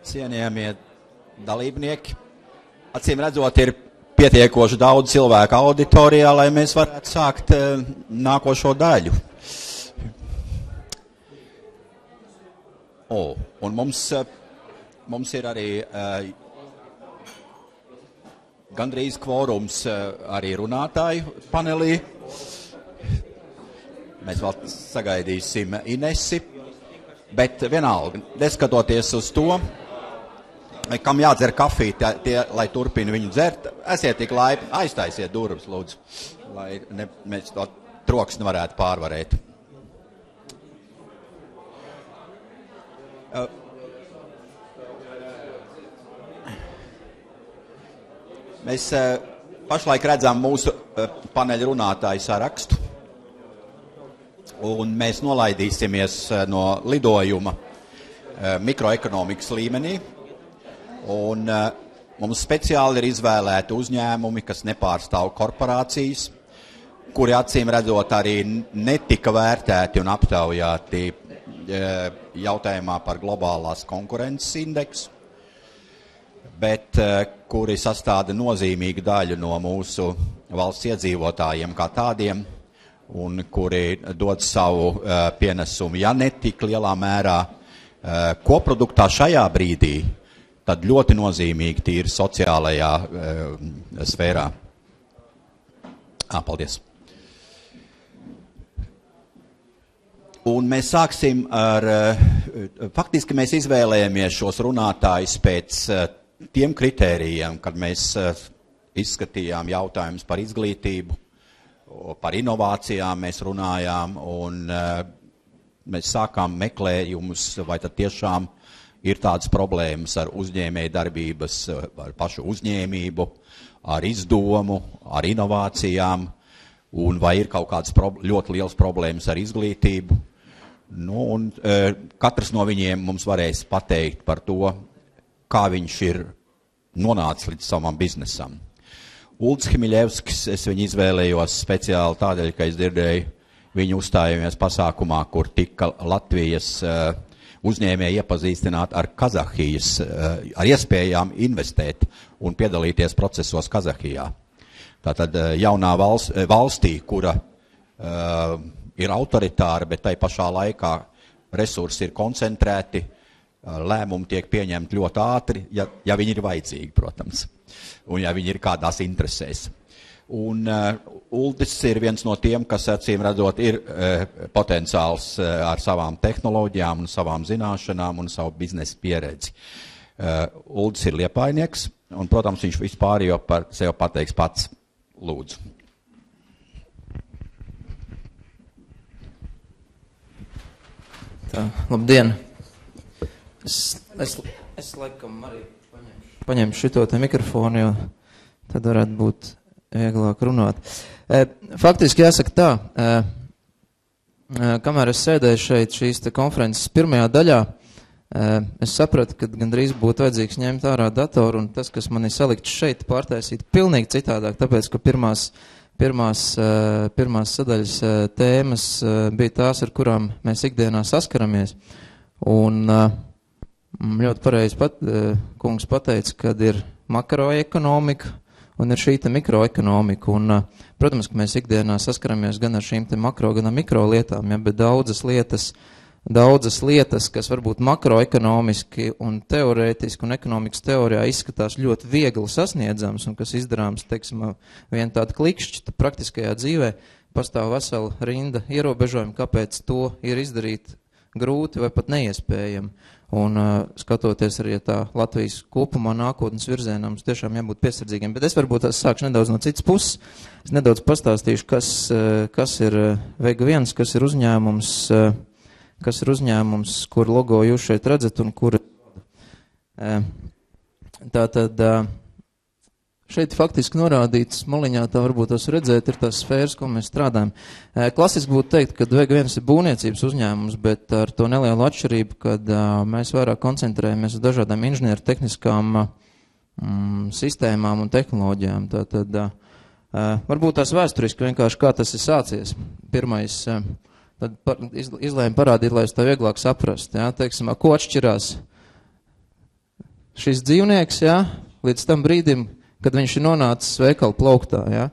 Cienījamie dalībnieki, acīm redzot, ir pietiekoši daudz cilvēku auditorijā, lai mēs varētu sākt nākošo daļu. Un mums ir arī gandrīz kvorums arī runātāju panelī. Mēs vēl sagaidīsim Inesi, bet vienalga, neskatoties uz to, kam jādzer kafiju, lai turpina viņu dzert, esiet tik laipni, aiztaisiet durvis, lūdzu, lai mēs to troksni varētu pārvarēt. Mēs pašlaik redzam mūsu paneļa runātāju sarakstu, un mēs nolaidīsimies no lidojuma mikroekonomikas līmenī, un mums speciāli ir izvēlēti uzņēmumi, kas nepārstāv korporācijas, kuri acīm redzot arī netika vērtēti un aptaujāti jautājumā par globālās konkurences indeksu, bet kuri sastāda nozīmīgu daļu no mūsu valsts iedzīvotājiem kā tādiem, un kuri dod savu pienesumu, ja ne tik lielā mērā koproduktā šajā brīdī, tad ļoti nozīmīgi tīri sociālajā sfērā. Paldies. Un mēs sāksim ar, faktiski mēs izvēlējamies šos runātājus pēc tiem kritērijiem, kad mēs izskatījām jautājumus par izglītību, par inovācijām mēs runājām, un mēs sākām meklējumus, vai tad tiešām ir tādas problēmas ar uzņēmēju darbības, ar pašu uzņēmību, ar izdomu, ar inovācijām, un vai ir kaut kādas ļoti liels problēmas ar izglītību. Nu, un katrs no viņiem mums varēs pateikt par to, kā viņš ir nonācis līdz savam biznesam. Uldis Hmiļevskis, es viņu izvēlējos speciāli tādēļ, ka es dzirdēju viņu uzstājumies pasākumā, kur tika Latvijas uzņēmēji iepazīstināt ar Kazahijas, ar iespējām investēt un piedalīties procesos Kazahijā. Tātad jaunā valstī, kura ir autoritāra, bet tai pašā laikā resursi ir koncentrēti, lēmumi tiek pieņemti ļoti ātri, ja viņi ir vajadzīgi, protams, un ja viņi ir kādās interesēs. Un Uldis ir viens no tiem, kas, acīm redzot, ir potenciāls ar savām tehnoloģijām un savām zināšanām un savu biznesa pieredzi. Uldis ir liepainieks, un, protams, viņš vispār jau par sevi pateiks pats. Lūdzu. Tā, labdien! Es laikam arī paņemšu šito te mikrofonu, jo tad varētu būt vieglāk runāt. Faktiski jāsaka tā, kamēr es sēdēju šeit šīs te konferences pirmajā daļā, es sapratu, ka gandrīz būtu vajadzīgs ņemt ārā datoru, un tas, kas man ir salikts šeit, pārtaisīt pilnīgi citādāk, tāpēc, ka pirmās sadaļas tēmas bija tās, ar kurām mēs ikdienā saskaramies, un ļoti pareizi kungs pateica, kad ir makroekonomika un ir šī te mikroekonomika. Un, protams, ka mēs ikdienā saskaramies gan ar šīm te makro, gan ar mikro lietām, ja, bet daudzas lietas, kas varbūt makroekonomiski un teorētiski un ekonomikas teorijā izskatās ļoti viegli sasniedzams un kas izdarāms, teiksim, vien tāda klikšķi, tad praktiskajā dzīvē pastāv vesela rinda ierobežojumi, kāpēc to ir izdarīt grūti vai pat neiespējami. Un skatoties arī tā Latvijas kopumā nākotnes virzienā, mums tiešām jābūt piesardzīgiem. Bet es varbūt sākšu nedaudz no citas puses. Es nedaudz pastāstīšu, kas ir Vega 1, kas ir uzņēmums, kur logo jūs šeit redzat un kur. Tātad šeit faktiski norādīts maliņā, tā varbūt tas redzēt, ir tās sfēras, ko mēs strādājam. Klasiski būtu teikt, ka Vega 1 ir būvniecības uzņēmums, bet ar to nelielu atšķirību, kad mēs vairāk koncentrējamies uz dažādām inženieru tehniskām sistēmām un tehnoloģijām. Tātad varbūt tās vēsturiski vienkārši kā tas ir sācies. Pirmais, tad izlēma parādīt, lai es tā vieglāk saprast. Ja? Teiksim, ko atšķirās šis dzīvnieks, jā, līdz tam brīdim, kad viņš ir nonācis veikala plauktā, jā.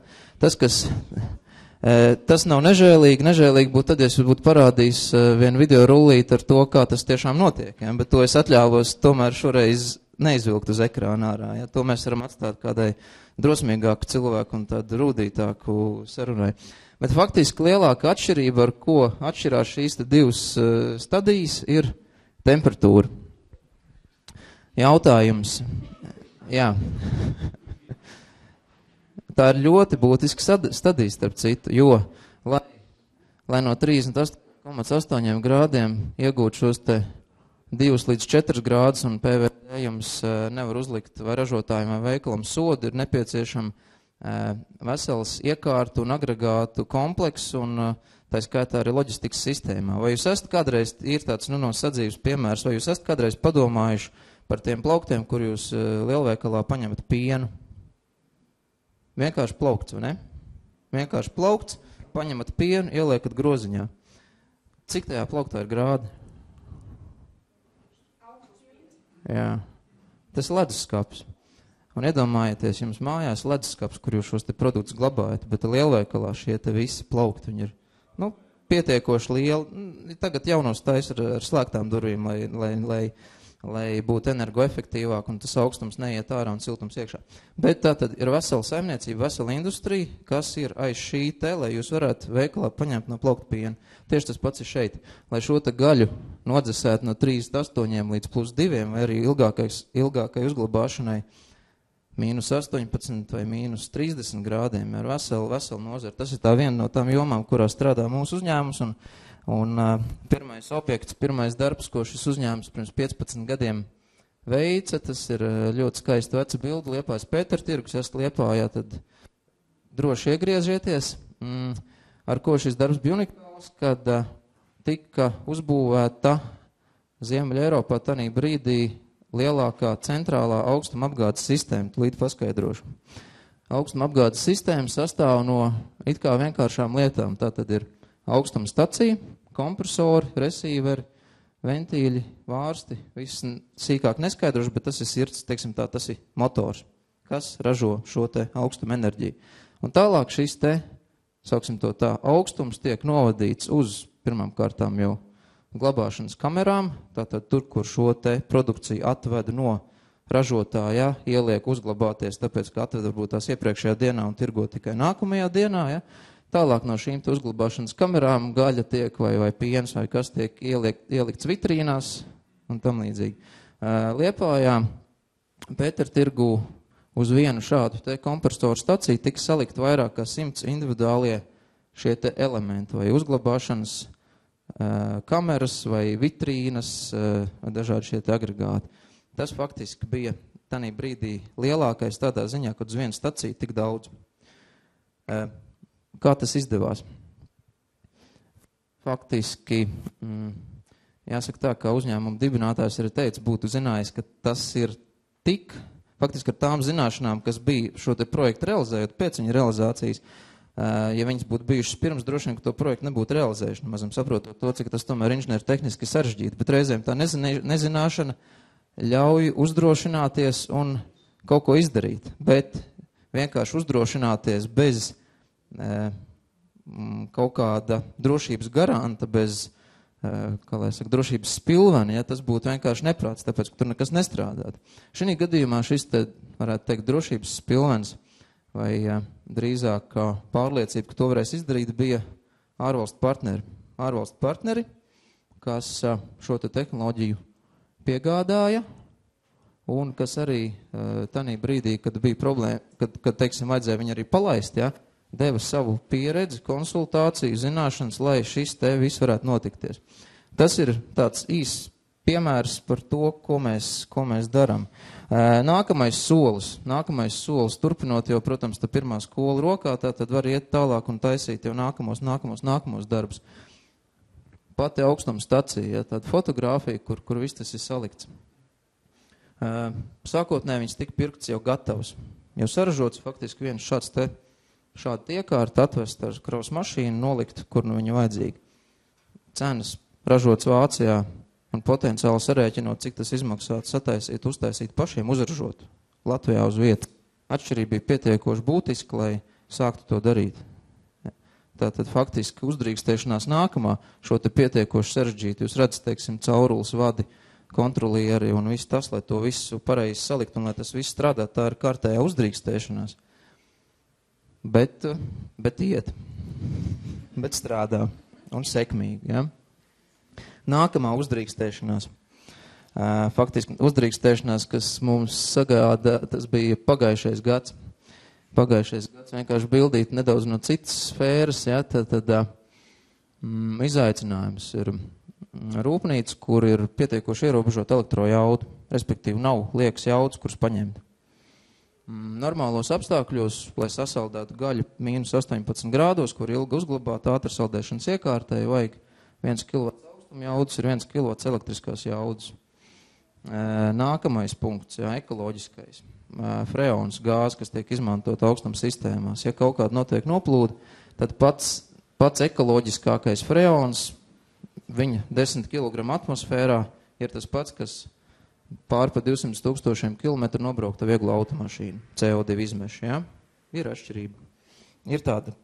Tas nav nežēlīgi. Nežēlīgi būtu tad, ja es būtu parādījis vienu video rullīt ar to, kā tas tiešām notiek, jā, bet to es atļāvos tomēr šoreiz neizvilkt uz ekrāna ārā, jā. To mēs varam atstāt kādai drosmīgāku cilvēku un tādu rūdītāku sarunai. Bet faktiski lielāka atšķirība, ar ko atšķirās šīs divas stadijas, ir temperatūra. Jautājums. Jā. Tā ir ļoti būtiska stadija, starp citu, jo, lai no 38,8 grādiem iegūt šos te 2 līdz 4 grādus un PVD jums nevar uzlikt vai ražotājiem vai veikalam sodu, ir nepieciešama vesels iekārtu un agregātu kompleks un tā skaitā arī loģistikas sistēmā. Vai jūs esat kādreiz, ir tāds no sadzīves piemērs, vai jūs esat kādreiz padomājuši par tiem plauktiem, kur jūs lielveikalā paņemat pienu? Vienkārši plaukts, vai ne? Vienkārši plaukts, paņemat pienu, ieliekat groziņā. Cik tajā plauktā ir grādi? Jā. Tas ir leduskapis. Un iedomājieties, jums mājās leduskapis, kur jūs šos te produktus glabājat, bet lielveikalā šie te visi plaukti, viņi ir, pietiekoši lieli. Tagad jaunos taisa ar slēgtām durvīm, lai būtu energoefektīvāk un tas augstums neiet ārā un siltums iekšā. Bet tā tad ir vesela saimniecība, vesela industrija, kas ir aiz šī te, lai jūs varētu veikalā paņemt no plaukta piena. Tieši tas pats ir šeit. Lai šo te gaļu nodzesētu no 38 līdz +2 vai arī ilgākai uzglabāšanai -18 vai -30 grādiem ir vesela nozara. Tas ir tā viena no tām jomām, kurā strādā mūsu uzņēmums un pirmais objekts, pirmais darbs, ko šis uzņēmums pirms 15 gadiem veica, tas ir ļoti skaisti veca bildi, Liepājas Pētertirgus, esat Liepājā, tad droši iegriezieties. Ar ko šis darbs bija unikāls, kad tika uzbūvēta Ziemeļa Eiropā tanī brīdī lielākā centrālā augstuma apgādes sistēma, līdz paskaidrošu. Augstuma apgādes sistēma sastāv no it kā vienkāršām lietām. Tā tad ir augstuma stacija, kompresori, resīveri, ventīļi, vārsti, viss sīkāk neskaidroši, bet tas ir sirds, teiksim tā, tas ir motors, kas ražo šo te augstuma enerģiju. Un tālāk šis te, sauksim to tā, augstums tiek novadīts uz pirmām kārtām jau glabāšanas kamerām, tātad tur, kur šo te produkciju atved no ražotāja, ieliek uzglabāties, tāpēc, ka atved varbūt tās iepriekšējā dienā un tirgo tikai nākamajā dienā, ja. Tālāk no šīm te uzglabāšanas kamerām gaļa tiek vai piens vai kas tiek ielikts vitrīnās un tam līdzīgi. Liepājā Pētertirgū uz vienu šādu te kompresoru staciju tika salikt vairāk kā 100 individuālie šie te elementi vai uzglabāšanas kameras vai vitrīnas, dažādi šie te agregāti. Tas faktiski bija tanī brīdī lielākais tādā ziņā, kad uz vienu staciju tik daudz. Kā tas izdevās? Faktiski, jāsaka tā, ka uzņēmuma dibinātājs arī teica, būtu zinājis, ka tas ir faktiski ar tām zināšanām, kas bija šo te projektu realizējot pēc viņa realizācijas, ja viņas būtu bijušas pirms, droši vien, ka to projektu nebūtu realizējuši, mazam saprotot to, cik tas tomēr inženieri tehniski sarežģīti, bet reizēm tā nezināšana ļauj uzdrošināties un kaut ko izdarīt, bet vienkārši uzdrošināties bez kaut kāda drošības garanta, bez, kā lai saka, drošības spilveni, ja tas būtu vienkārši neprāts, tāpēc, ka tur nekas nestrādāt. Šī gadījumā šis te, varētu teikt, drošības spilvens vai drīzāk pārliecība, ka to varēs izdarīt, bija ārvalstu partneri. Ārvalstu partneri, kas šo te tehnoloģiju piegādāja un kas arī tanī brīdī, kad bija problēma, kad teiksim, vajadzēja viņu arī palaist, ja, deva savu pieredzi, konsultāciju, zināšanas, lai šis te viss varētu notikties. Tas ir tāds īsts piemērs par to, ko mēs darām. Nākamais solis, turpinot jau, protams, tā pirmā skola rokā, tā tad var iet tālāk un taisīt jau nākamos darbus. Pati augstuma stacija, ja, tāda fotogrāfija, kur viss tas ir salikts. Sākotnē viņas tika pirkts jau gatavs, jau saražots faktiski viens šāda iekārta atvest ar kravas mašīnu, nolikt, kur nu viņa vajadzīga. Cenas ražots Vācijā un potenciāli sarēķinot, cik tas izmaksātu sataisīt, uztaisīt pašiem, uzražot Latvijā uz vietas. Atšķirība bija pietiekoši būtiska, lai sāktu to darīt. Tātad faktiski uzdrīkstēšanās nākamā šo te pietiekoši sarežģītu, jūs redzat, teiksim, caurules vadi, kontrolieri un viss tas, lai to visu pareizi salikt un lai tas viss strādā, tā ir kārtējā uzdrīkstēšanās. Bet iet, bet strādā un sekmīgi, ja? Nākamā uzdrīkstēšanās. Faktiski uzdrīkstēšanās, kas mums sagāda, tas bija pagājušais gads. Pagājušais gads vienkārši bildīt nedaudz no citas sfēras, ja? Tad izaicinājums ir rūpnīca, kur ir pietiekoši ierobežot elektrojaudu, respektīvi nav liekas jaudas, kuras paņemt. Normālos apstākļos, lai sasaldētu gaļu mīnus 18 grādos, kur ilgi uzglabāt ātri saldēšanas iekārtēji, vajag 1 kW augstuma jaudas, ir 1 kW elektriskās jaudas. Nākamais punkts, jā, ekoloģiskais. Freons gāze, kas tiek izmantot augstuma sistēmās. Ja kaut kāda notiek noplūda, tad pats ekoloģiskākais freons, viņa 10 kg atmosfērā, ir tas pats, kas pār pa 200 000 kilometru nobraukta viegla automašīna, CO2 izmeši, ja? Ir atšķirība. Ir tāda.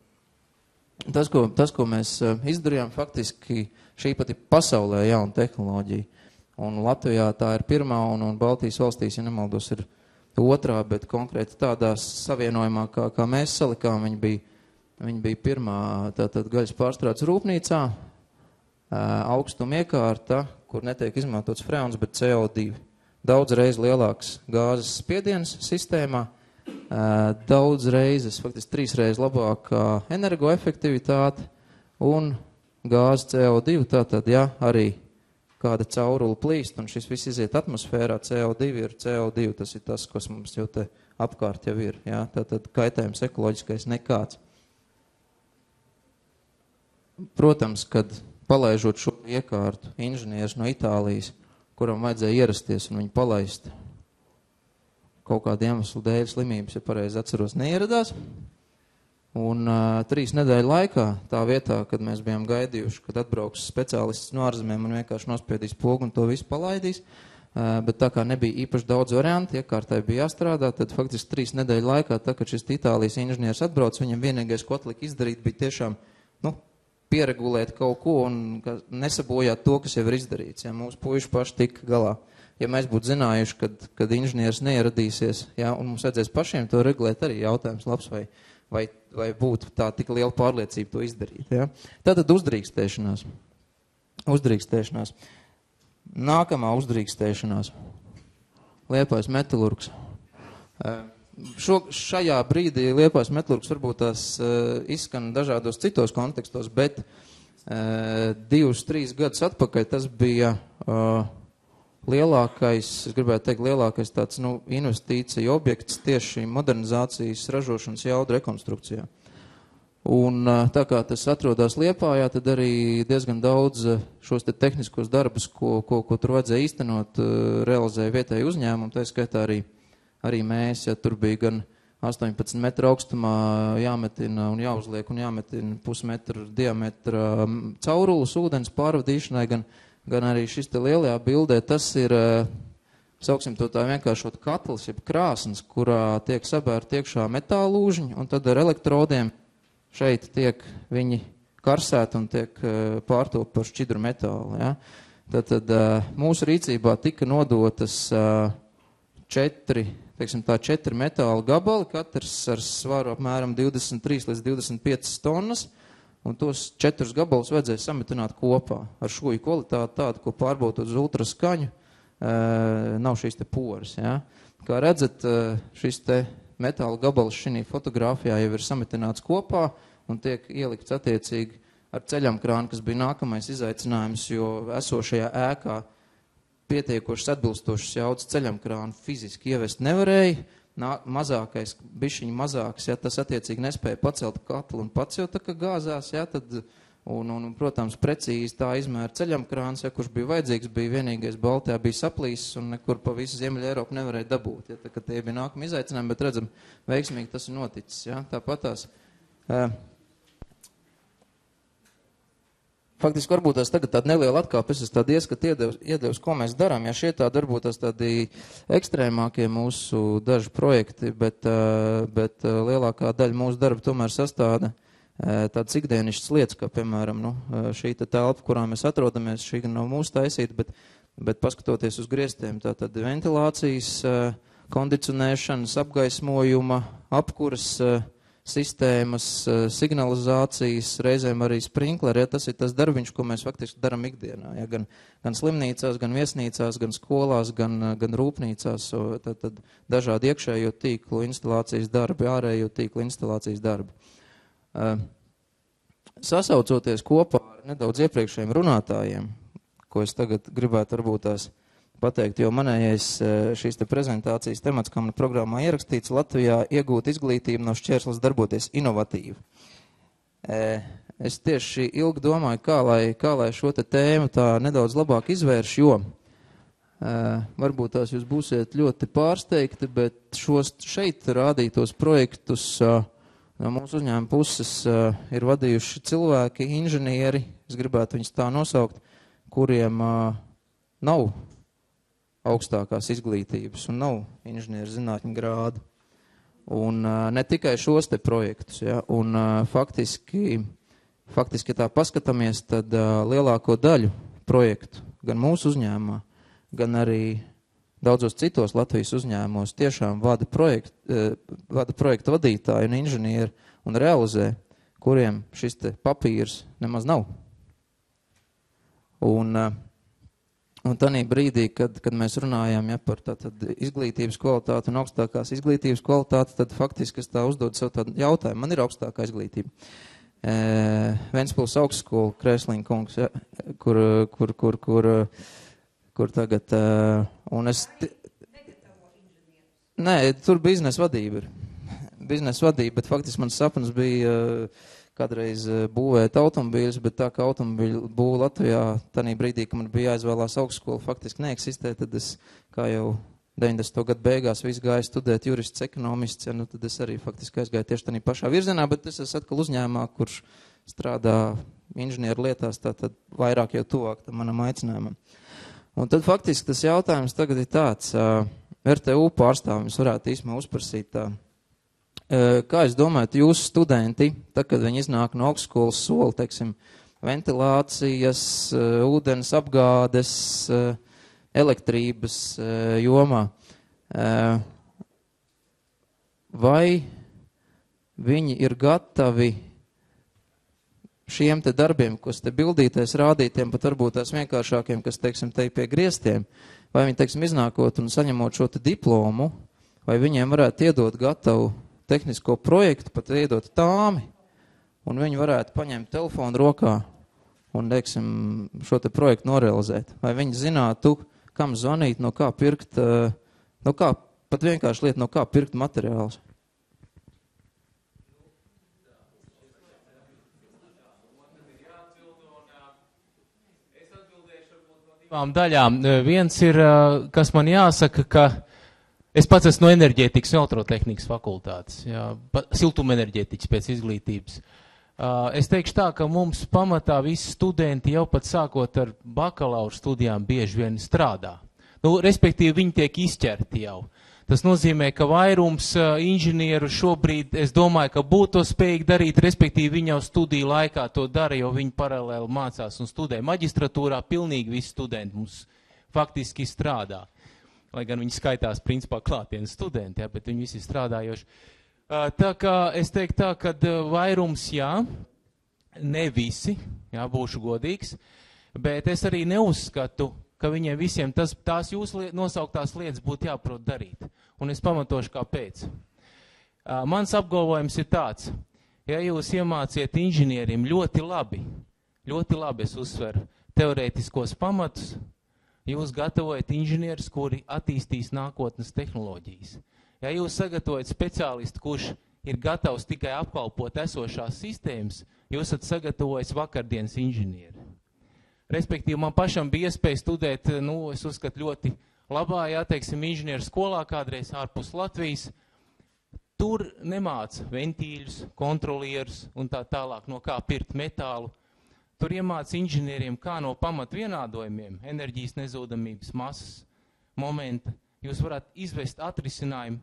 Tas, ko mēs izdarījām, faktiski šī pati pasaulē jauna tehnoloģija. Un Latvijā tā ir pirmā, un Baltijas valstīs, ja nemaldos, ir otrā, bet konkrēti tādā savienojumā, kā mēs salikām, viņa bija pirmā tātad gaļas pārstrādes rūpnīcā, augstuma iekārta, kur netiek izmantots freons, bet CO2. Daudz reiz lielāks gāzes spiediens sistēmā, daudz reizes, faktiski 3 reizes labākā energoefektivitāte un gāzes CO2, tātad, ja, arī kāda caurula plīst, un šis viss iziet atmosfērā, CO2 ir CO2, tas ir tas, kas mums jau te apkārt jau ir, ja, tātad kaitējums ekoloģiskais nekāds. Protams, kad palaižot šo iekārtu, inženieris no Itālijas, kuram vajadzēja ierasties un viņu palaist, kaut kādu iemeslu dēļ slimības, ja pareizi atceros, neieradās. Un 3 nedēļu laikā, tā vietā, kad mēs bijām gaidījuši, kad atbrauks speciālists no ārzemēm un vienkārši nospiedīs pogu un to visu palaidīs, bet tā kā nebija īpaši daudz varianti, iekārtai bija jāstrādā, tad faktiski 3 nedēļu laikā, tā, kad šis Itālijas inženieris atbrauc, viņam vienīgais, ko atlika izdarīt, bija tiešām, pieregulēt kaut ko un nesabojāt to, kas jau ir izdarīts. Ja, mūsu puiši paši tika galā. Ja mēs būtu zinājuši, kad inženieris neieradīsies, ja, un mums vajadzēs pašiem to regulēt, arī jautājums labs, vai būtu tā tik liela pārliecība to izdarīt. Ja. Tātad uzdrīkstēšanās. Uzdrīkstēšanās. Nākamā uzdrīkstēšanās. Liepājs metalurgs. Šajā brīdī Liepājs metalurgs varbūt tās izskan dažādos citos kontekstos, bet 2-3 gadus atpakaļ tas bija lielākais, es gribētu teikt, lielākais tāds investīcija objekts tieši modernizācijas ražošanas jaudu rekonstrukcijā. Un tā kā tas atrodas Liepājā, tad arī diezgan daudz šos te tehniskos darbus, ko tur vajadzēja īstenot, realizēja vietēji uzņēmumi, tā skaitā arī mēs, ja tur bija gan 18 metru augstumā jāmetina un jāuzliek un jāmetina pusmetru diametra caurulas ūdens pārvadīšanai, gan arī šis te lielajā bildē, tas ir, sauksim to tā vienkāršot katls, jeb krāsns, kurā tiek sabērti iekšā metāla lūžņi, un tad ar elektrodiem šeit tiek viņi karsēti un tiek pārtop par šķidru metālu. Ja? Tad mūsu rīcībā tika nodotas 4 metāla gabali, katrs ar svaru apmēram 23 līdz 25 tonnas, un tos 4 gabalus vajadzēja sametināt kopā ar šūju kvalitāti tādu, ko pārbaudot uz ultraskaņu, nav šīs te poras. Ja? Kā redzat, šis te metāla gabals šī fotogrāfijā jau ir sametināts kopā un tiek ielikts attiecīgi ar ceļamkrānu, kas bija nākamais izaicinājums, jo esošajā ēkā pietiekošas atbilstošas jaudas ceļamkrānu fiziski ievest nevarēja, mazākais, bišķiņi mazāks, ja tas attiecīgi nespēja pacelt katlu un pats jau tā kā gāzās, ja, tad, un protams, precīzi tā izmēra ceļamkrāns, ja, kurš bija vajadzīgs, bija vienīgais Baltijā, bija saplīsis un nekur pa visu Ziemeļa Eiropu nevarēja dabūt, ja, tā kā tie bija nākami izaicinājumi, bet redzam, veiksmīgi tas ir noticis, ja, tāpat tās. Faktiski varbūt tās tagad tāda neliela atkāpe, es tādu ieskatu iedevis, ko mēs darām. Ja šie tādi varbūt tās tādi ekstrēmākie mūsu daži projekti, bet lielākā daļa mūsu darba tomēr sastāda tādas ikdienišķas lietas, kā piemēram šī telpa, kurā mēs atrodamies, šī gan nav mūsu taisīta, bet paskatoties uz griestiem, tātad ventilācijas, kondicionēšanas, apgaismojuma, apkuras sistēmas, signalizācijas, reizēm arī sprinkleri, tas ir tas darbiņš, ko mēs faktiski daram ikdienā. Ja, gan slimnīcās, gan viesnīcās, gan skolās, gan rūpnīcās, tad dažādi iekšējo tīklu instalācijas darbi, ārējo tīklu instalācijas darbi. Sasaucoties kopā ar nedaudz iepriekšējiem runātājiem, ko es tagad gribētu varbūt tās pateikt, jo manējais šīs te prezentācijas temats, kā man programmā ierakstīts, Latvijā iegūt izglītību no šķērslis darboties inovatīvi. Es tieši ilgi domāju, kā lai šo te tēmu tā nedaudz labāk izvērš, jo varbūt tās jūs būsiet ļoti pārsteigti, bet šos šeit rādītos projektus no mūsu uzņēmuma puses ir vadījuši cilvēki, inženieri, es gribētu viņus tā nosaukt, kuriem nav augstākās izglītības un nav inženieru zinātņu grādu. Un ne tikai šos te projektus, ja, un faktiski tā paskatāmies, tad lielāko daļu projektu, gan mūsu uzņēmumā, gan arī daudzos citos Latvijas uzņēmumos tiešām vada projektu vadītāji un inženieri un realizē, kuriem šis te papīrs nemaz nav. Un tanī brīdī, kad mēs runājām par tātad izglītības kvalitāti un augstākās izglītības kvalitāti, tad faktiski es tā uzdodu sev tādu jautājumu. Man ir augstākā izglītība. Ventspils augstskola, Krēsliņa kungs, ja, kur tagad, un es... Nē, tur biznesa vadība ir. Biznesa vadība, bet faktiski mans sapnis bija kādreiz būvēt automobīļus, bet tā kā automobīļu būva Latvijā, tanī brīdī, ka man bija jāizvēlās augstskola, faktiski neeksistē, tad es, kā jau 90. gadu beigās, visu gāju studēt jurists, ekonomists, ja, nu tad es arī faktiski aizgāju tieši tanī pašā virzienā, bet es esmu atkal uzņēmumā, kurš strādā inženieru lietās, tātad vairāk jau tuvāk tam manam aicinājumam. Un tad faktiski tas jautājums tagad ir tāds, RTU pārstāvjums varētu īsumā uzprasīt tā. Kā es domāju, jūsu studenti, tad, kad viņi iznāk no augstskolas soli, teiksim, ventilācijas, ūdens apgādes, elektrības jomā, vai viņi ir gatavi šiem te darbiem, kas te bildīties, rādītiem, pat varbūt tās vienkāršākiem, kas, teiksim, te pie griestiem, vai viņi, teiksim, iznākot un saņemot šo te diplomu, vai viņiem varētu iedot gatavu tehnisko projektu, pat iedot tāmi, un viņi varētu paņemt telefonu rokā un, teiksim, šo te projektu norealizēt. Vai viņi zinātu, kam zvanīt, no kā pirkt, pat vienkārši lieta, no kā pirkt materiālus. Daļām. Viens ir, kas man jāsaka, ka es pats esmu no enerģētikas un elektrotehnikas fakultātes, siltumenerģētikas pēc izglītības. Es teikšu tā, ka mums pamatā visi studenti jau pat sākot ar bakalaura studijām bieži vien strādā. Respektīvi, viņi tiek izķerti jau. Tas nozīmē, ka vairums inženieru šobrīd, es domāju, ka būtu to spējīgi darīt, respektīvi viņi jau studiju laikā to dara, jo viņi paralēli mācās un studē. Maģistratūrā pilnīgi visi studenti mums faktiski strādā. Lai gan viņi skaitās principā klātienes studenti, bet viņi visi strādājoši. Tā kā es teiktu tā, ka vairums jā, ne visi, būšu godīgs, bet es arī neuzskatu, ka viņiem visiem tās jūsu nosauktās lietas būtu jāprot darīt. Un es pamatošu kāpēc. Mans apgalvojums ir tāds, ja jūs iemāciet inženierim ļoti labi es uzsveru, teorētiskos pamatus, jūs gatavojat inženierus, kuri attīstīs nākotnes tehnoloģijas. Ja jūs sagatavojat speciālistu, kurš ir gatavs tikai apkalpot esošās sistēmas, jūs esat sagatavojis vakardienas inženieri. Respektīvi, man pašam bija iespēja studēt, es uzskatu ļoti labā, teiksim, inženieru skolā kādreiz ārpus Latvijas. Tur nemāca ventīļus, kontrolierus un tā tālāk, no kā pirkt metālu. tur iemāca inženieriem, kā no pamat vienādojumiem, enerģijas nezūdamības masas momenta, jūs varat izvest atrisinājumu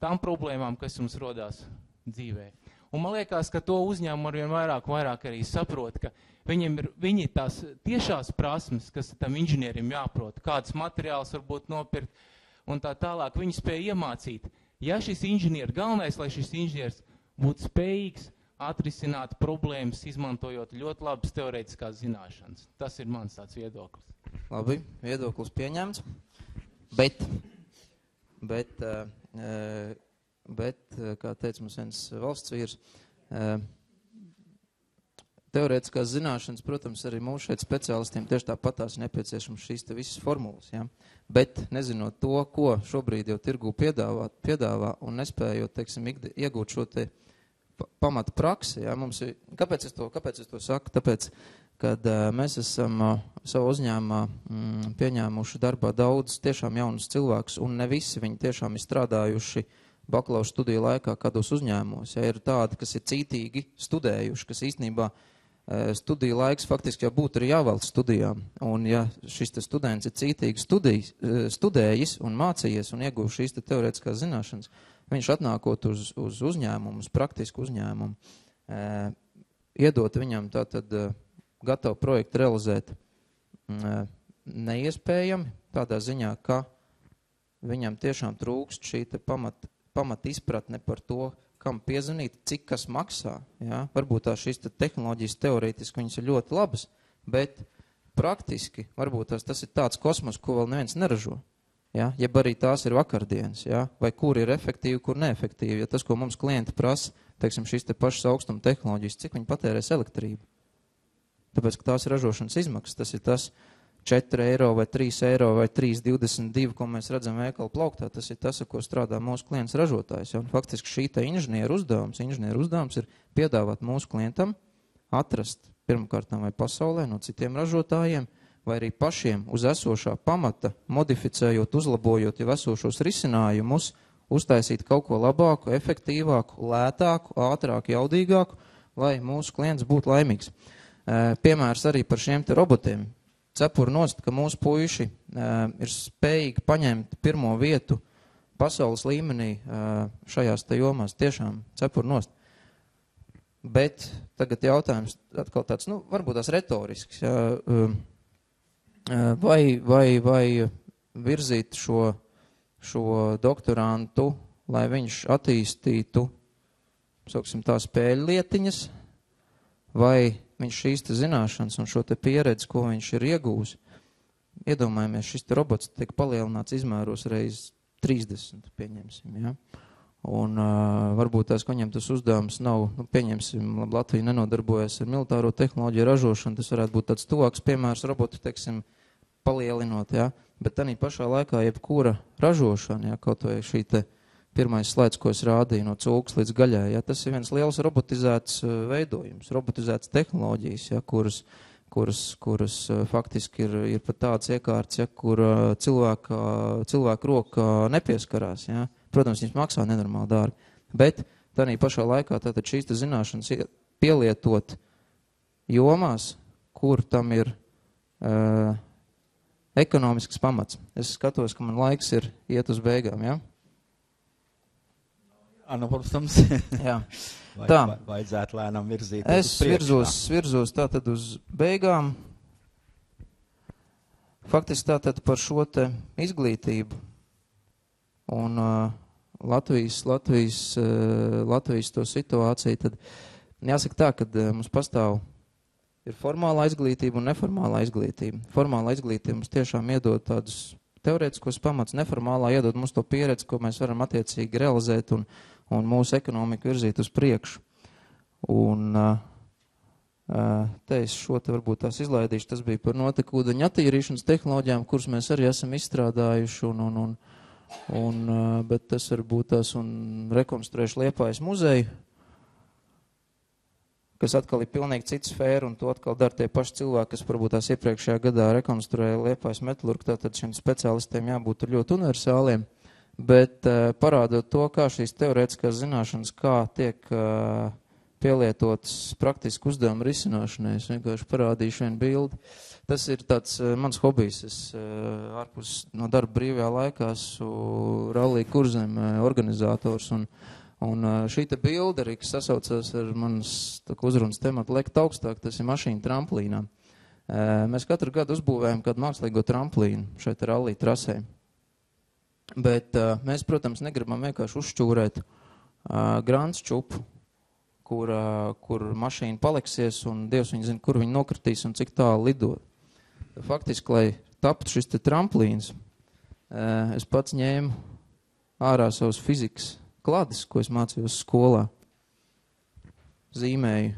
tām problēmām, kas jums rodās dzīvē. Un man liekas, ka to uzņēmumu arvien vairāk un vairāk arī saprot, ka viņi tās tiešās prasmes, kas tam inženierim jāprot, kādas materiāls varbūt nopirkt un tā tālāk, viņi spēja iemācīt. Ja šis inženieris, galvenais, lai šis inženieris būtu spējīgs atrisināt problēmas, izmantojot ļoti labas teorētiskās zināšanas. Tas ir mans tāds viedoklis. Labi, viedoklis pieņemts, bet, kā teica mums viens valsts vīrs, teorētiskās zināšanas, protams, arī mūsu šeit speciālistiem tieši tāpatās nepieciešams šīs te visas formulas, ja? Bet nezinot to, ko šobrīd jau tirgū piedāvā un nespējot, teiksim, iegūt šo te pamata praksi, ja? Mums ir, kāpēc es to saku? Tāpēc, kad mēs esam savu uzņēmumā pieņēmuši darbā daudz tiešām jaunus cilvēkus, un ne visi viņi tiešām ir strādājuši bakalaura studiju laikā kādos uzņēmumos. Ja? Ir tādi, kas ir cītīgi studējuši, kas īstenībā studiju laiks faktiski jau būtu arī jāvelc studijām. Un ja šis te students ir cītīgi studējis un mācījies un ieguvis šīs te teorētiskās zināšanas, viņš atnākot uz uzņēmumu, uz praktisku uzņēmumu, iedot viņam tātad gatavu projektu realizēt neiespējami, tādā ziņā, ka viņam tiešām trūkst šī te pamat izpratne par to, kam piezvanīt, cik kas maksā. Ja? Varbūt tā šīs tehnoloģijas teorētiski viņas ir ļoti labas, bet praktiski varbūt tas ir tāds kosmos, ko vēl neviens neražo. Ja? Jeb arī tās ir vakardienas, ja? Vai kur ir efektīvi, kur neefektīvi. Ja tas, ko mums klienti prasa, teiksim, šīs te pašas augstuma tehnoloģijas, cik viņi patērēs elektrību. Tāpēc, ka tās ražošanas izmaksas, tas ir tas 4 eiro vai 3 eiro vai 3,22, ko mēs redzam veikalu plauktā, tas ir tas, ar ko strādā mūsu klients ražotājs. Ja? Un faktiski šī te inženieru uzdevums ir piedāvāt mūsu klientam atrast pirmkārtām vai pasaulē no citiem ražotājiem, vai arī pašiem uz esošā pamata, modificējot, uzlabojot jau esošos risinājumus, uztaisīt kaut ko labāku, efektīvāku, lētāku, ātrāku, jaudīgāku, lai mūsu klients būtu laimīgs. Piemērs arī par šiem te robotiem. Cepuru nost, ka mūsu puiši ir spējīgi paņemt pirmo vietu pasaules līmenī šajās te jomās, tiešām cepuru nost. Bet tagad jautājums atkal tāds, varbūt tās retorisks, vai virzīt šo doktorantu, lai viņš attīstītu, sauksim tā, spēļu lietiņas, vai viņš šīs te zināšanas un šo te pieredzi, ko viņš ir iegūs, iedomājamies, šis te robots tiek palielināts izmēros reiz 30, pieņemsim, ja? Un varbūt tās, ka viņam tas uzdevums nav, pieņemsim, Latvija nenodarbojas ar militāro tehnoloģiju ražošanu, tas varētu būt tāds tuvāks piemērs robotu, teiksim, palielinot, ja? Bet tanī pašā laikā jebkura ražošana, ja, kaut vai šī te pirmais slaids, ko es rādīju no cūkas līdz gaļai, ja, tas ir viens liels robotizēts veidojums, robotizēts tehnoloģijas, ja, kuras faktiski ir pat tāds iekārts, ja, kur cilvēku roka nepieskarās. Ja. Protams, viņas maksā nenormāli dārgi, bet tanī pašā laikā tātad šīs zināšanas pielietot jomās, kur tam ir ekonomisks pamats. Es skatos, ka man laiks ir iet uz beigām, ja? Protams. Jā. Tā. Vajadzētu lēnām virzīt uz priekšu. Es virzos tātad uz beigām. Faktiski tātad par šo te izglītību un Latvijas to situāciju, tad jāsaka tā, ka mums pastāv ir formālā izglītība un neformālā izglītība. Formālā izglītība mums tiešām iedod tādus teorētiskos pamats, neformālā iedod mums to pieredzi, ko mēs varam attiecīgi realizēt un mūsu ekonomiku virzīt uz priekšu. Un te es šo te varbūt tās izlaidīšu, tas bija par notekūdeņu attīrīšanas tehnoloģijām, kuras mēs arī esam izstrādājuši, bet tas varbūt tās un rekonstruējuši Liepājas muzeju, kas atkal ir pilnīgi cita sfēra, un to atkal dara tie paši cilvēki, kas varbūt tās iepriekšējā gadā rekonstruēja Liepājas metalurgu, tātad šiem speciālistiem jābūt ļoti universāliem, bet parādot to, kā šīs teorētiskās zināšanas, kā tiek pielietotas praktiski uzdevumu risināšanai. Es vienkārši parādīšu vienu bildi. Tas ir tāds mans hobijs. Es ārpus no darba brīvajā laikā esmu rallija kurzem organizators. Un šī te bilde arī, kas sasaucās ar manas uzrunas tematu lekt augstāk, tas ir mašīna tramplīnām. Mēs katru gadu uzbūvējam kādu mākslīgo tramplīnu šeit rallija trasē. Bet mēs, protams, negribam vienkārši uzšķūrēt grants čupu, kur mašīna paliksies un Dievs viņu zina, kur viņa nokritīs un cik tālu lidot. Faktiski, lai taptu šis te tramplīns, es pats ņēmu ārā savus fizikas klades, ko es mācījos skolā. Zīmēju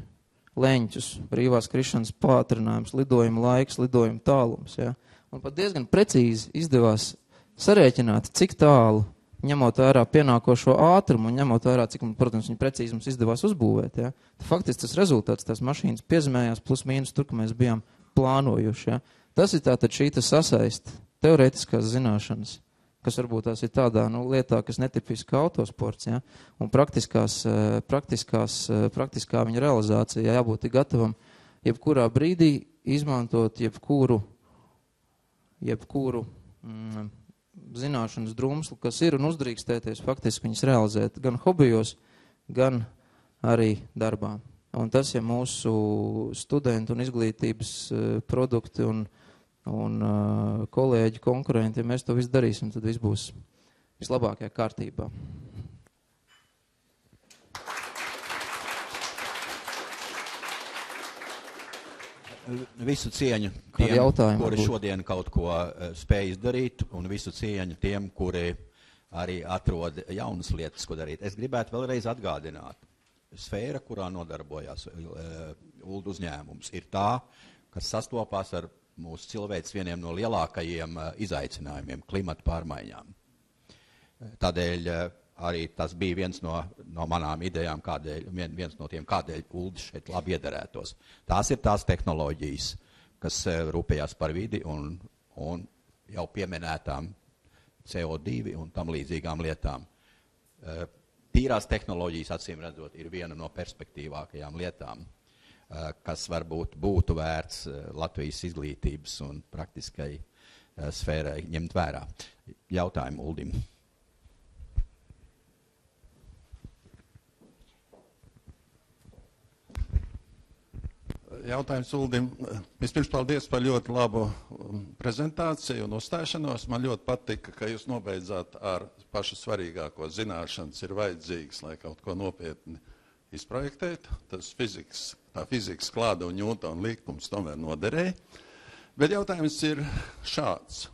leņķus, brīvās krišanas pātrinājums, lidojuma laiks, lidojuma tālums. Ja? Un pat diezgan precīzi izdevās sarēķināt, cik tālu, ņemot vērā pienākošo ātrumu un ņemot vērā, cik, protams, viņa precīzi mums izdevās uzbūvēt. Ja? Faktiski tas rezultāts, tās mašīnas piezemējās plus mīnus tur, ka mēs bijām plānojuši. Ja? Tas ir tātad šī sasaiste, teorētiskās zināšanas, kas varbūt tās ir tādā lietā, kas netipiska autosports, ja? Un praktiskā viņa realizācija jābūt gatavam jebkurā brīdī izmantot jebkuru zināšanas drumslu, kas ir un uzdrīkstēties faktiski viņas realizēt gan hobijos, gan arī darbā. Un tas, ja mūsu studentu un izglītības produkti un kolēģi, konkurenti, ja mēs to visu darīsim, tad viss būs vislabākajā kārtībā. Visu cieņu tiem, kuri šodien kaut ko spēj izdarīt, un visu cieņu tiem, kuri arī atrod jaunas lietas, ko darīt. Es gribētu vēlreiz atgādināt, sfēra, kurā nodarbojās ULD uzņēmums, ir tā, kas sastopās ar mūsu cilvēks vieniem no lielākajiem izaicinājumiem, klimata pārmaiņām. Tādēļ arī tas bija viens no manām idejām, viens no tiem, kādēļ ULD šeit labi iederētos. Tās ir tās tehnoloģijas, kas rūpējās par vidi un jau pieminētām CO2 un tam līdzīgām lietām. Tīrās tehnoloģijas, acīm redzot, ir viena no perspektīvākajām lietām, kas varbūt būtu vērts Latvijas izglītības un praktiskai sfērai ņemt vērā. Jautājumu Uldim. Jautājums Uldim. Vispirms paldies par ļoti labu prezentāciju un uzstāšanos. Man ļoti patika, ka jūs nobeidzāt ar pašu svarīgāko zināšanas ir vajadzīgas, lai kaut ko nopietni izprojektētu. Tas fizikas klāda un Ņūtona likums tomēr noderēja. Bet jautājums ir šāds.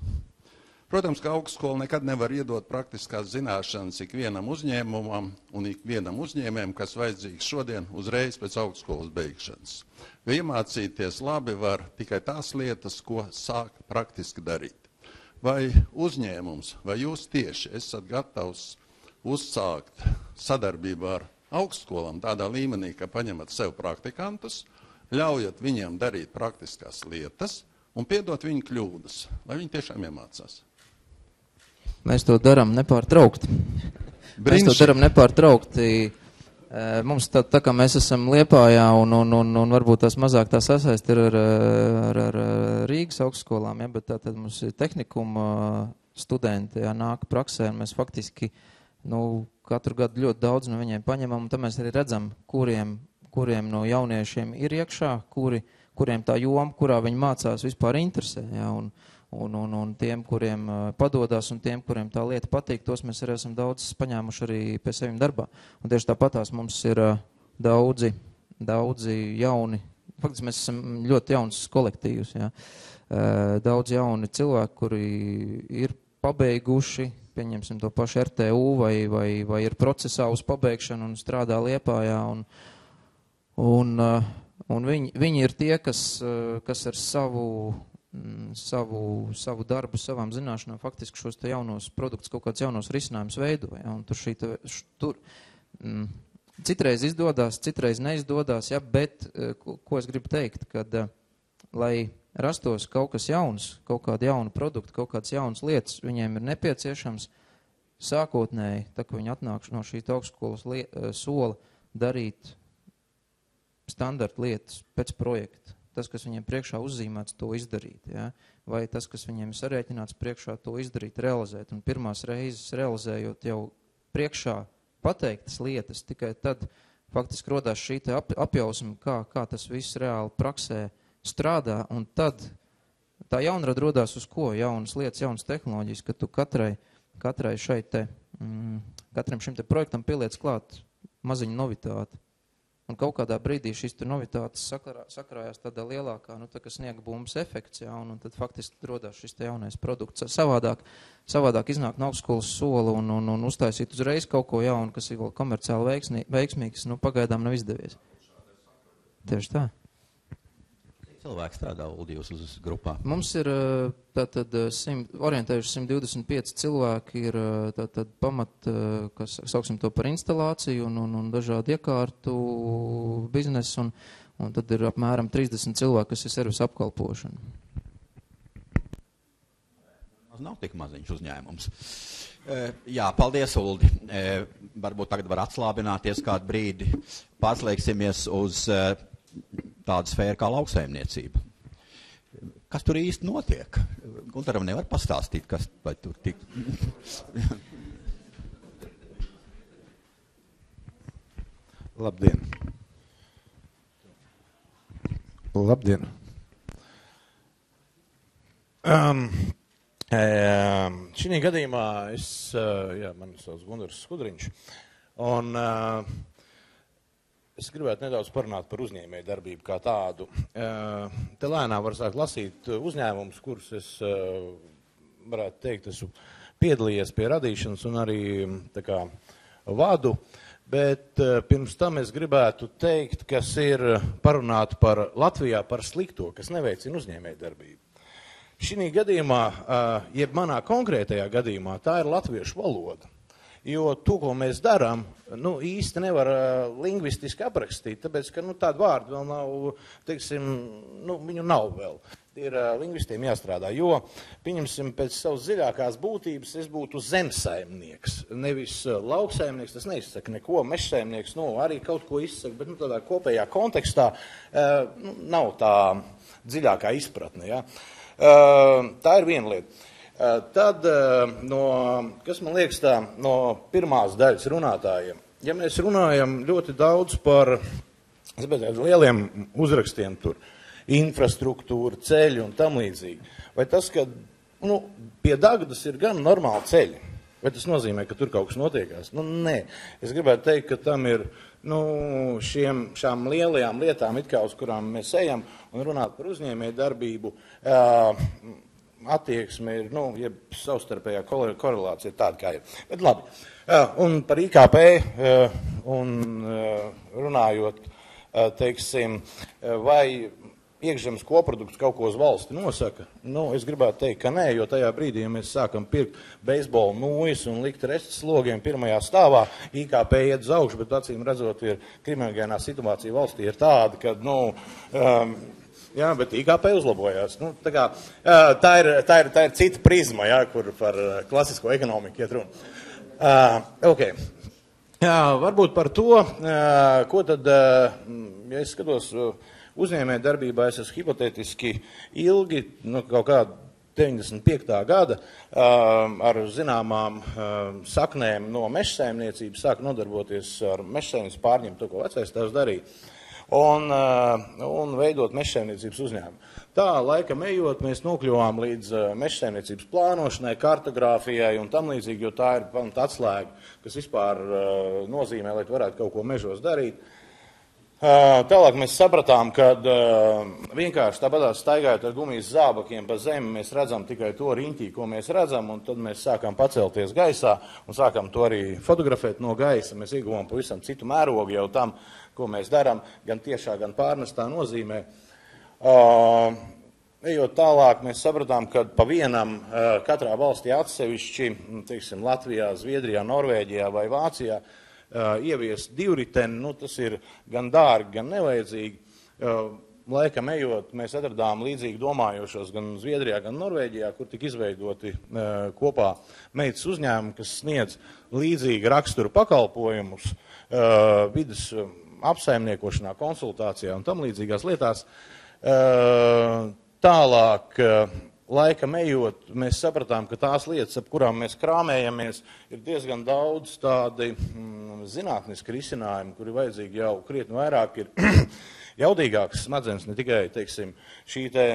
Protams, ka augstskola nekad nevar iedot praktiskās zināšanas ikvienam uzņēmumam un ikvienam uzņēmējam, kas vajadzīgs šodien uzreiz pēc augstskolas beigšanas. Jo iemācīties labi var tikai tās lietas, ko sāk praktiski darīt. Vai uzņēmums, vai jūs tieši esat gatavs uzsākt sadarbību ar augstskolām tādā līmenī, ka paņemat sev praktikantus, ļaujat viņiem darīt praktiskās lietas un piedot viņu kļūdas, lai viņi tiešām iemācās? Mēs to darām nepārtraukti. Mums tā kā mēs esam Liepājā un varbūt tās mazāk tā sasaist ir ar Rīgas augstskolām, ja, bet tātad mums ir tehnikuma studenti, ja, nāk praksē, un mēs faktiski katru gadu ļoti daudz no viņiem paņemam, un tad mēs arī redzam, kuriem no jauniešiem ir iekšā, kuriem tā joma, kurā viņi mācās, vispār interesē, ja, un tiem, kuriem padodās, un tiem, kuriem tā lieta patīk, tos mēs arī esam daudz paņēmuši arī pie sevim darbā. Un tieši tāpatās mums ir daudzi jauni, faktiski mēs esam ļoti jauns kolektīvs, ja. Daudz jauni cilvēki, kuri ir pabeiguši, pieņemsim to pašu RTU vai ir procesā uz pabeigšanu un strādā Liepājā, un viņi ir tie, kas ar savu darbu, savām zināšanām faktiski šos te jaunos produktus, kaut kāds jaunos risinājumus veido. Ja, un tur citreiz izdodās, citreiz neizdodās, ja, bet ko es gribu teikt, kad lai rastos kaut kas jauns, kaut kāda jauna produkta, kaut kādas jaunas lietas, viņiem ir nepieciešams sākotnēji, tā kā viņi atnāk no šī augstskolas sola darīt standarta lietas pēc projekta. Tas, kas viņiem priekšā uzzīmēts, to izdarīt, ja? Vai tas, kas viņiem sarēķināts priekšā, to izdarīt, realizēt. Un pirmās reizes realizējot jau priekšā pateiktas lietas, tikai tad faktiski rodās šī te apjausma, kā tas viss reāli praksē strādā, un tad tā jaunrada rodās uz ko? Jaunas lietas, jaunas tehnoloģijas, ka tu katrai šeit te, katram šim te projektam pieliec klāt maziņu novitāti. Un kaut kādā brīdī šīs novitātes sakarājās tādā lielākā, tā kā sniega bumbas efekts, ja, un tad faktiski rodās šis te jaunais produkts. Savādāk iznāk no augstskolas sola un uztaisīt uzreiz kaut ko jaunu, kas ir vēl komerciāli veiksmīgs, pagaidām nav izdevies. Tieši tā. Cilvēki strādā, Uldi, jūs uz grupā? Mums ir tātad orientējuši 125 cilvēki, ir tātad pamat, kas sauksim to par instalāciju un dažādu iekārtu biznesu, un tad ir apmēram 30 cilvēki, kas ir servis apkalpošana. Nav tik maziņš uzņēmums. Jā, paldies, Uldi. Varbūt tagad var atslābināties kādu brīdi. Pārslēgsimies uz tāda sfēra kā lauksaimniecība. Kas tur īsti notiek? Guntaram nevar pastāstīt, kas vai tur tik... Labdien! Labdien! Šī gadījumā mani sauc Gundars Skudriņš, un es gribētu nedaudz parunāt par uzņēmēju darbību kā tādu. Te lēnām var sākt lasīt uzņēmumus, kurus es varētu teikt, esmu piedalījies pie radīšanas un arī tā kā vadu, bet pirms tam es gribētu teikt, kas ir parunāt par Latvijā par slikto, kas neveicina uzņēmēju darbību. Šī gadījumā, jeb manā konkrētajā gadījumā, tā ir latviešu valoda. Jo to, ko mēs darām, īsti nevar lingvistiski aprakstīt, tāpēc, ka tādu vārdu vēl nav, teiksim, viņu nav vēl. Ir lingvistiem jāstrādā, jo, pieņemsim, pēc savas dziļākās būtības es būtu zemsaimnieks, nevis lauksaimnieks, tas neizsaka neko, mežsaimnieks, arī kaut ko izsaka, bet tādā kopējā kontekstā nav tā dziļākā izpratne, ja. Tā ir viena lieta. Tad, kas man liekas tā, no pirmās daļas runātājiem, ja mēs runājam ļoti daudz par lieliem uzrakstiem tur, infrastruktūra, ceļi un tam līdzīgi, vai tas, ka pie Dagdas ir gan normāli ceļi, vai tas nozīmē, ka tur kaut kas notiekās? Nē, es gribētu teikt, ka tam ir šām lielajām lietām, it kā uz kurām mēs ejam, un runāt par uzņēmēju darbību, attieksme ir, jeb savstarpējā korelācija tāda kā ir. Bet labi, un par IKP un runājot, teiksim, vai iekšzemes koprodukts kaut ko uz valsti nosaka, es gribētu teikt, ka nē, jo tajā brīdī, ja mēs sākam pirkt beisbola nūjas un likt restes logiem pirmajā stāvā, IKP iet uz augšu, bet acīm redzot, ir kriminogēnā situācija valstī ir tāda, ka, jā, bet IKP uzlabojās. Tā ir cita prizma, jā, kur par klasisko ekonomiku iet runa. Okay. Jā, varbūt par to, ko tad, ja es skatos uzņēmēju darbībā, es esmu hipotētiski ilgi, kaut kādu 95. gada, ar zināmām saknēm no mežsaimniecības, sāku nodarboties ar mežsaimniecības pārņemt to, ko vecais tēvs darīja. Un veidot mežsaimniecības uzņēmumu. Tā laikam ejot, mēs nokļuvām līdz mežsaimniecības plānošanai, kartogrāfijai un tam līdzīgi, jo tā ir pamata atslēga, kas vispār nozīmē, lai varētu kaut ko mežos darīt. Tālāk mēs sapratām, ka vienkārši tāpatās staigājot ar gumijas zābakiem pa zemi, mēs redzam tikai to riņķī, ko mēs redzam, un tad mēs sākām pacelties gaisā un sākām to arī fotografēt no gaisa. Mēs ieguvām pavisam citu mērogu jau tam, ko mēs darām, gan tiešā, gan pārnestā nozīmē. Ejot tālāk, mēs sapratām, ka pa vienam katrā valstī atsevišķi, teiksim, Latvijā, Zviedrijā, Norvēģijā vai Vācijā, ieviest divriteni, tas ir gan dārgi, gan nevajadzīgi. Laikam ejot, mēs atradām līdzīgi domājošos gan Zviedrijā, gan Norvēģijā, kur tika izveidoti kopā meitas uzņēmumi, kas sniedz līdzīgi raksturu pakalpojumus vidas apsaimniekošanā, konsultācijā un tam līdzīgās lietās. Tālāk, laikam ejot, mēs sapratām, ka tās lietas, ap kurām mēs krāmējamies, ir diezgan daudz tādi zinātniski risinājumi, kuri vajadzīgi jau krietni vairāk ir jaudīgākas smadzenes, ne tikai, teiksim, šī te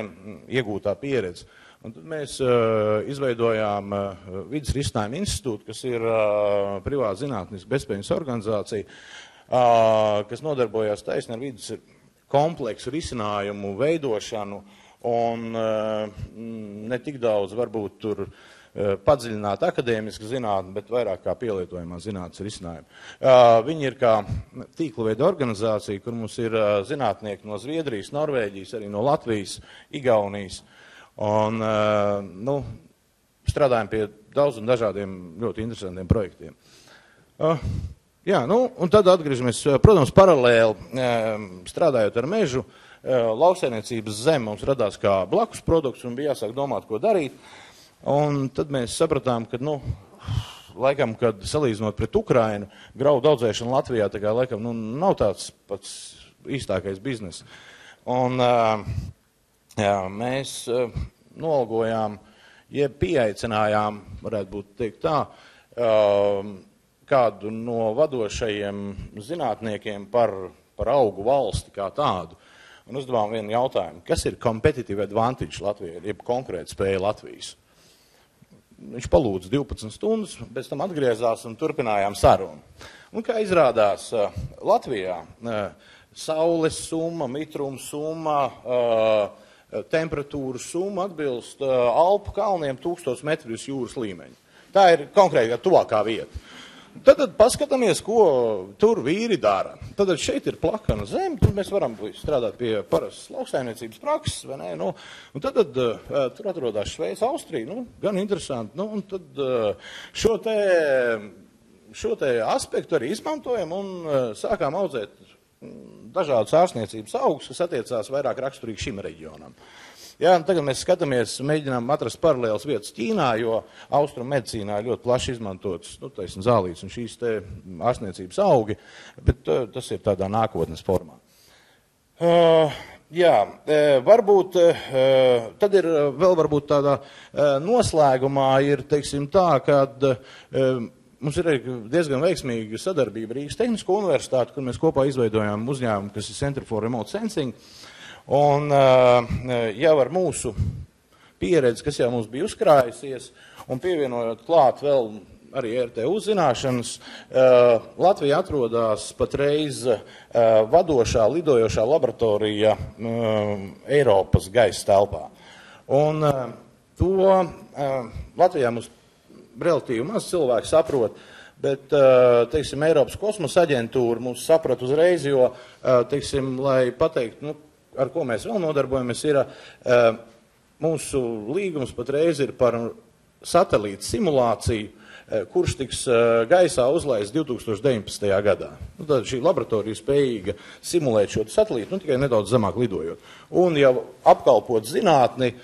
iegūtā pieredze. Un tad mēs izveidojām Vides risinājumu institūtu, kas ir privāta zinātniska bezpējas organizācija, kas nodarbojās taisni ar vides kompleksu risinājumu veidošanu un ne tik daudz varbūt tur padziļināt akadēmisku zinātni, bet vairāk kā pielietojumā zinātnes risinājumu. Viņi ir kā tīkla veida organizācija, kur mums ir zinātnieki no Zviedrijas, Norvēģijas, arī no Latvijas, Igaunijas. Un strādājam pie daudz un dažādiem ļoti interesantiem projektiem. Un tad atgriežamies, protams, paralēli strādājot ar mežu, lauksaimniecības zeme mums radās kā blakus produkts un bija jāsāk domāt, ko darīt. Un tad mēs sapratām, ka, laikam, kad salīdzinot pret Ukrainu, graudu audzēšana Latvijā tā kā, laikam, nav tāds pats īstākais biznes. Un mēs nolgojām, jeb pieaicinājām, varētu būt teikt tā, kādu no vadošajiem zinātniekiem par augu valsti kā tādu. Un uzdevām vienu jautājumu, kas ir competitive advantage Latvijai, jeb konkrēta spēja Latvijas. Viņš palūdza 12 stundas, pēc tam atgriezās un turpinājām sarunu. Un kā izrādās Latvijā, saules summa, mitruma summa, temperatūra summa atbilst Alpu kalniem 1000 metru uz jūras līmeņa. Tā ir konkrēti tuvākā vieta. Tad paskatāmies, ko tur vīri dara. Tad šeit ir plakana zeme, tur mēs varam strādāt pie parastas lauksaimniecības prakses, vai ne? Un tad tur atrodas Šveica, Austrija, gan interesanti. Un tad šo te aspektu arī izmantojam un sākām audzēt dažādus ārstniecības augus, kas attiecās vairāk raksturīgi šim reģionam. Tagad mēs skatāmies, mēģinām atrast paralēlas vietas Ķīnā, jo austrumu medicīnā ir ļoti plaši izmantotas zālītes un šīs te ārstniecības augi, bet tas ir tādā nākotnes formā. Varbūt, tad ir vēl varbūt tādā noslēgumā ir, teiksim tā, kad mums ir diezgan veiksmīga sadarbība Rīgas Tehnisko universitāti, kur mēs kopā izveidojām uzņēmumu, kas ir Center for Remote Sensing. Un jau ar mūsu pieredzi, kas jau mums bija uzkrājusies, un pievienojot klāt vēl arī RTU zināšanas, Latvija atrodas patreiz vadošā lidojošā laboratorija Eiropas gaisa telpā. Un to Latvijā mums relatīvi maz cilvēku saprot, bet, teiksim, Eiropas kosmosa aģentūra mums saprat uzreiz, jo, teiksim, lai pateikt, ar ko mēs vēl nodarbojamies, ir mūsu līgums patreiz ir par satelīta simulāciju, kurš tiks gaisā uzlaists 2019. gadā. Tad šī laboratorija spējīga simulēt šo satelītu, tikai nedaudz zemāk lidojot. Un jau apkalpot zinātni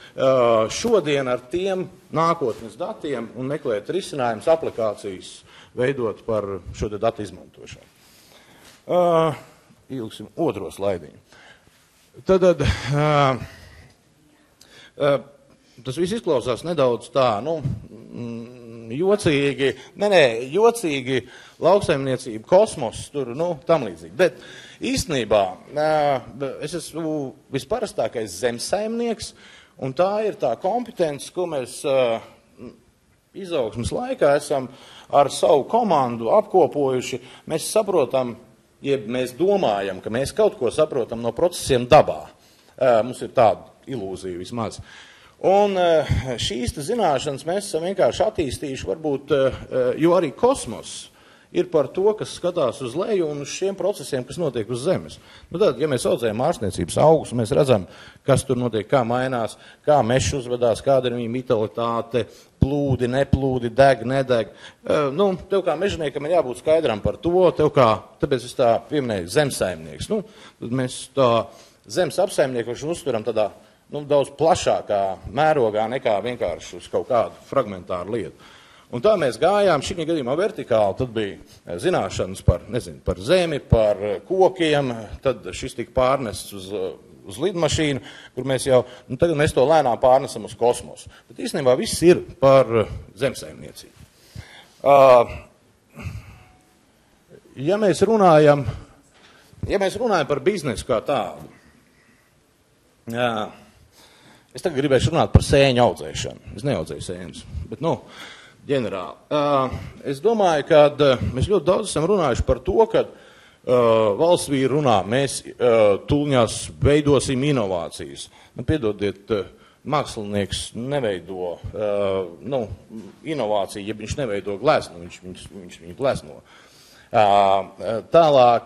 šodien ar tiem nākotnes datiem un meklēt risinājumus, aplikācijas veidot par šo datu izmantošanu. Ieliksim otro slaidiņu. Tad tas viss izklausās nedaudz tā, jocīgi, jocīgi lauksaimniecība, kosmos, tur, tam līdzīgi. Bet īstenībā es esmu visparastākais zemsaimnieks, un tā ir tā kompetence, ko mēs izaugsmes laikā esam ar savu komandu apkopojuši. Mēs saprotam, jeb mēs domājam, ka mēs kaut ko saprotam no procesiem dabā. Mums ir tāda ilūzija vismaz. Un šīs zināšanas mēs esam vienkārši attīstījuši, varbūt, jo arī kosmos ir par to, kas skatās uz leju un uz šiem procesiem, kas notiek uz Zemes. Tad, ja mēs audzējam ārstniecības augus, mēs redzam, kas tur notiek, kā mainās, kā mežs uzvedās, kāda ir viņa vitalitāte, plūdi, neplūdi, deg, nedeg. Tev kā mežniekam ir jābūt skaidram par to, tāpēc es tā pieminēju zemsaimnieks. Tad mēs tā zemes apsaimniekošanu uztveram tādā daudz plašākā mērogā nekā vienkārši uz kaut kādu fragmentāru lietu. Un tā mēs gājām šī gadījumā vertikāli, tad bija zināšanas par zemi, par kokiem, tad šis tika pārnests uz lidmašīnu, kur mēs jau, tagad mēs to lēnām pārnesam uz kosmosu. Bet īstenībā viss ir par zemsaimniecību. Ja mēs runājam par biznesu kā tādu, es tagad gribēšu runāt par sēņu audzēšanu. Es neaudzēju sēņus, bet, ģenerāli. Es domāju, ka mēs ļoti daudz esam runājuši par to, ka valsts vīri runā, mēs tūlņās veidosim inovācijas. Piedodiet, mākslinieks neveido inovāciju, ja viņš neveido gleznu, viņš viņu glezno. Tālāk,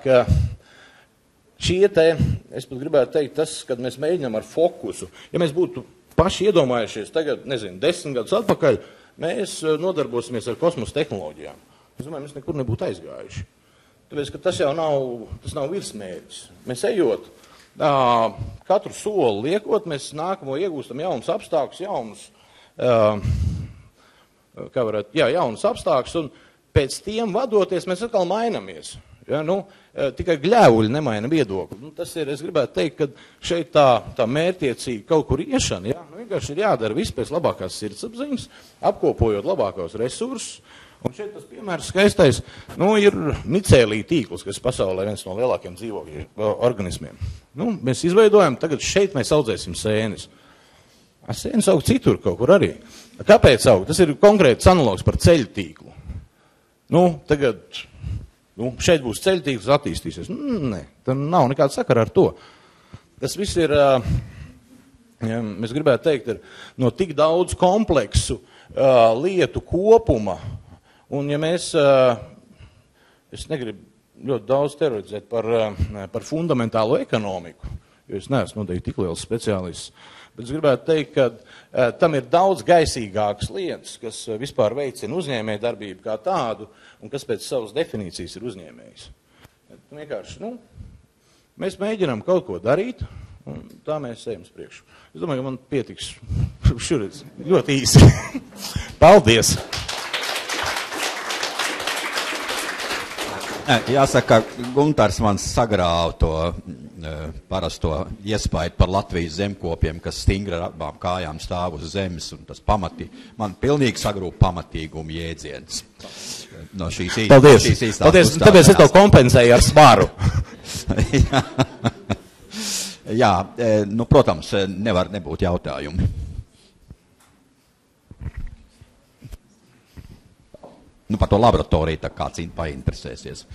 es pat gribētu teikt, tas, kad mēs mēģinām ar fokusu, ja mēs būtu paši iedomājušies tagad, 10 gadus atpakaļ, mēs nodarbosimies ar kosmosa tehnoloģijām. Es domāju, mēs nekur nebūtu aizgājuši. Tāpēc, ka tas nav virsmērķis. Mēs ejot, katru soli liekot, mēs nākamo iegūstam jaunus apstākļus, jaunus apstākļus, un pēc tiem vadoties mēs atkal mainamies. Ja, tikai gļēvuļi nemaina viedokli. Tas ir, es gribētu teikt, ka šeit tā mērķiecīga kaut kur iešana, vienkārši ir jādara viss pēc labākās sirdsapziņas, apkopojot labākos resursus. Un šeit tas piemērs skaistais, ir micēlija tīkls, kas pasaulē viens no lielākiem dzīvokļu organismiem. Mēs izveidojam, tagad šeit mēs audzēsim sēnes. Sēnes aug citur kaut kur arī. Kāpēc aug? Tas ir konkrēts analogs par ceļu tīklu. Tagad, šeit būs ceļu tīkls, attīstīsies. Nē, tam nav nekāda sakara ar to. Tas viss ir, mēs gribētu teikt, ir no tik daudz kompleksu lietu kopuma. Un ja es negribu ļoti daudz teoretizēt par fundamentālo ekonomiku, jo es neesmu noteikti tik liels speciālists, bet es gribētu teikt, ka tam ir daudz gaisīgākas lietas, kas vispār veicina uzņēmēju darbību kā tādu, un kas pēc savas definīcijas ir uzņēmējs. Vienkārši, mēs mēģinām kaut ko darīt, un tā mēs ejam uz priekšu. Es domāju, ka man pietiks šurīt ļoti īsi. Paldies! Jāsaka, Guntars man sagrāva to parasto iespaidu par Latvijas zemkopiem, kas stingri ar abām kājām stāv uz zemes, un tas man pilnīgi sagrūp pamatīgumu jēdziens. No šīs īstās. Paldies, tāpēc es to kompensēju ar svaru. Jā, protams, nevar nebūt jautājumi. Par to laboratoriju, tā kāds painteresēsies.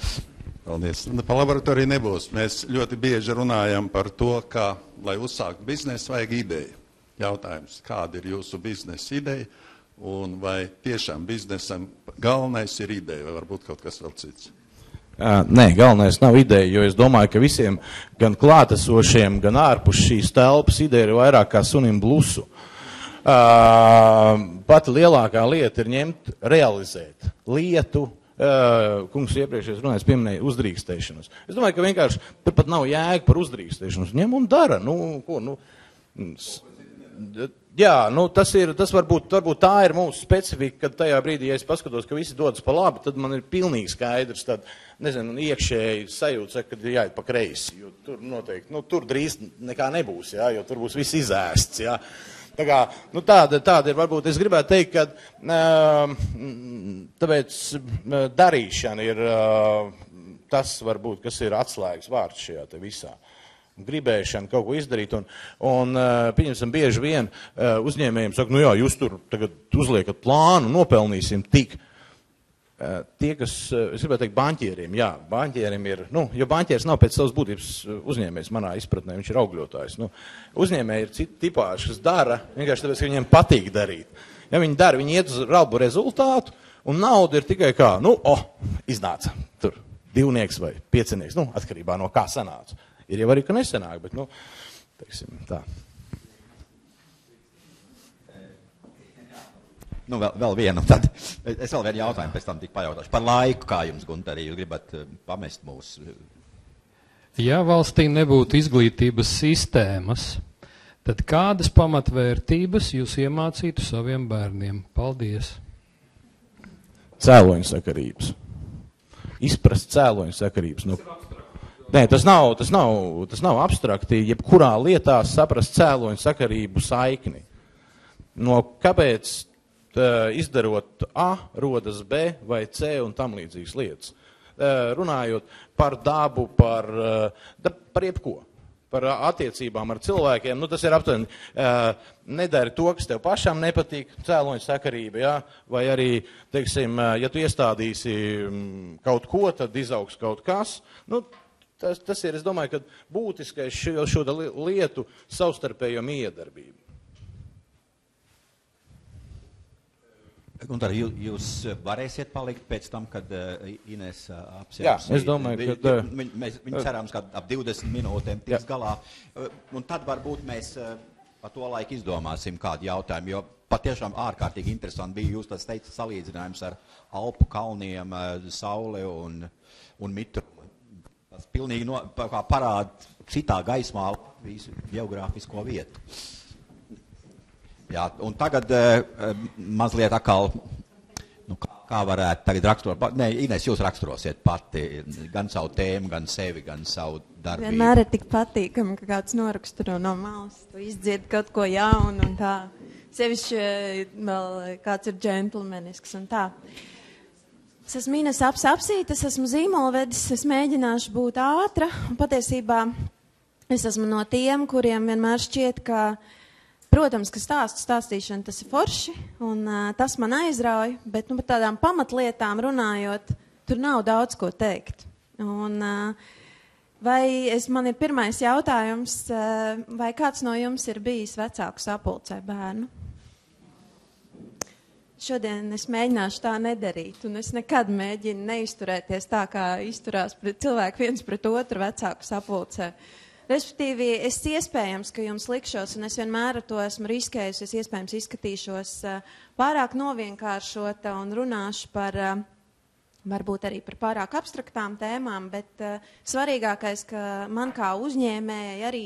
Paldies. Par laboratoriju nebūs. Mēs ļoti bieži runājam par to, ka, lai uzsākt biznesu, vajag ideju. Jautājums, kāda ir jūsu biznesa ideja, un vai tiešām biznesam galvenais ir ideja, vai varbūt kaut kas vēl cits? Nē, galvenais nav ideja, jo es domāju, ka visiem gan klātesošiem, gan ārpus šīs telpas ideja ir vairāk kā sunim blusu. Pati lielākā lieta ir ņemt, realizēt lietu, kungs iepriekšējais runājis pieminēja uzdrīkstēšanos. Es domāju, ka vienkārši tur pat nav jēga par uzdrīkstēšanos. Ņem un dara. Tas varbūt tā ir mūsu specifika, kad tajā brīdī, ja es paskatos, ka visi dodas pa labi, tad man ir pilnīgi skaidrs, tad, iekšēji sajūta, kad ir jāiet pa kreisi, jo tur noteikti, tur drīz nekā nebūs, jo tur būs viss izēsts, Tā kā, tāda ir varbūt, es gribētu teikt, ka tāpēc darīšana ir tas varbūt, kas ir atslēgas vārds šajā te visā. Gribēšana kaut ko izdarīt, un pieņemsim bieži vien uzņēmējiem saka, jūs tur tagad uzliekat plānu, nopelnīsim tik. Tie, kas, es gribētu teikt, baņķieriem, baņķieriem ir, jo baņķieris nav pēc savas būtības uzņēmējs manā izpratnē, viņš ir augļotājs. Uzņēmēji ir citi tipāši, kas dara, vienkārši tāpēc, ka viņiem patīk darīt. Ja viņi dara, viņi iet uz labu rezultātu, un nauda ir tikai kā, iznāca tur 2 vai 5, atkarībā no kā sanāca. Ir jau arī, ka nesanāk, bet, teiksim, tā. Vēl vienu, tad es vēl vienu jautājumu pēc tam tik pajautāšu. Par laiku, kā jums, Gunter, jūs gribat pamest mūs? Ja valstī nebūtu izglītības sistēmas, tad kādas pamatvērtības jūs iemācītu saviem bērniem? Paldies! cēloņu sakarības. Izprast cēloņu sakarības. Nu, nē, tas nav abstrakti, jebkurā lietā saprast cēloņu sakarību saikni. No kāpēc izdarot A, rodas B vai C un tam līdzīgas lietas. Runājot par dabu, par jebko. Par attiecībām ar cilvēkiem, nu tas ir aptuveni, nedari to, kas tev pašam nepatīk, cēloņu sakarība, ja? Vai arī, teiksim, ja tu iestādīsi kaut ko, tad izaugs kaut kas. Nu, tas ir, es domāju, ka būtiskais šo lietu savstarpējo miedarbību. Un tad jūs varēsiet palikt pēc tam, kad Ines apsēs? Jā, es domāju, ka... Viņi cerams, ka ap 20 minūtēm tiks galā. Un tad varbūt mēs par to laiku izdomāsim kādu jautājumu, jo patiešām ārkārtīgi interesanti bija jūs tas teica salīdzinājums ar Alpu kalniem, sauli un mitru. Tas pilnīgi parāda citā gaismā visu geogrāfisko vietu. Jā, un tagad mazliet atkal, nu, kā varētu tagad raksturot, Ines, jūs raksturosiet pati gan savu tēmu, gan sevi, gan savu darbību. Vienmēr ir tik patīkami, ka kāds noraksturo no malas, tu izdzied kaut ko jaunu un tā. Sevišķi vēl kāds ir džentlmenisks un tā. Es esmu Ines Apsīte, es esmu zīmolvedis, es mēģināšu būt ātra, un patiesībā es esmu no tiem, kuriem vienmēr šķiet, ka protams, ka stāstīšana tas ir forši, un tas man aizrauja, bet par tādām pamatlietām runājot, tur nav daudz ko teikt. Un, man ir pirmais jautājums, vai kāds no jums ir bijis vecāku sapulcē bērnu? Šodien es mēģināšu tā nedarīt, un es nekad mēģinu neizturēties tā, kā izturās cilvēki viens pret otru vecāku sapulcē. Respektīvi, es iespējams, ka jums likšos, un es vienmēr ar to esmu riskējusi, es iespējams izskatīšos pārāk novienkāršota un runāšu par, varbūt arī par pārāk abstraktām tēmām, bet svarīgākais, ka man kā uzņēmējai arī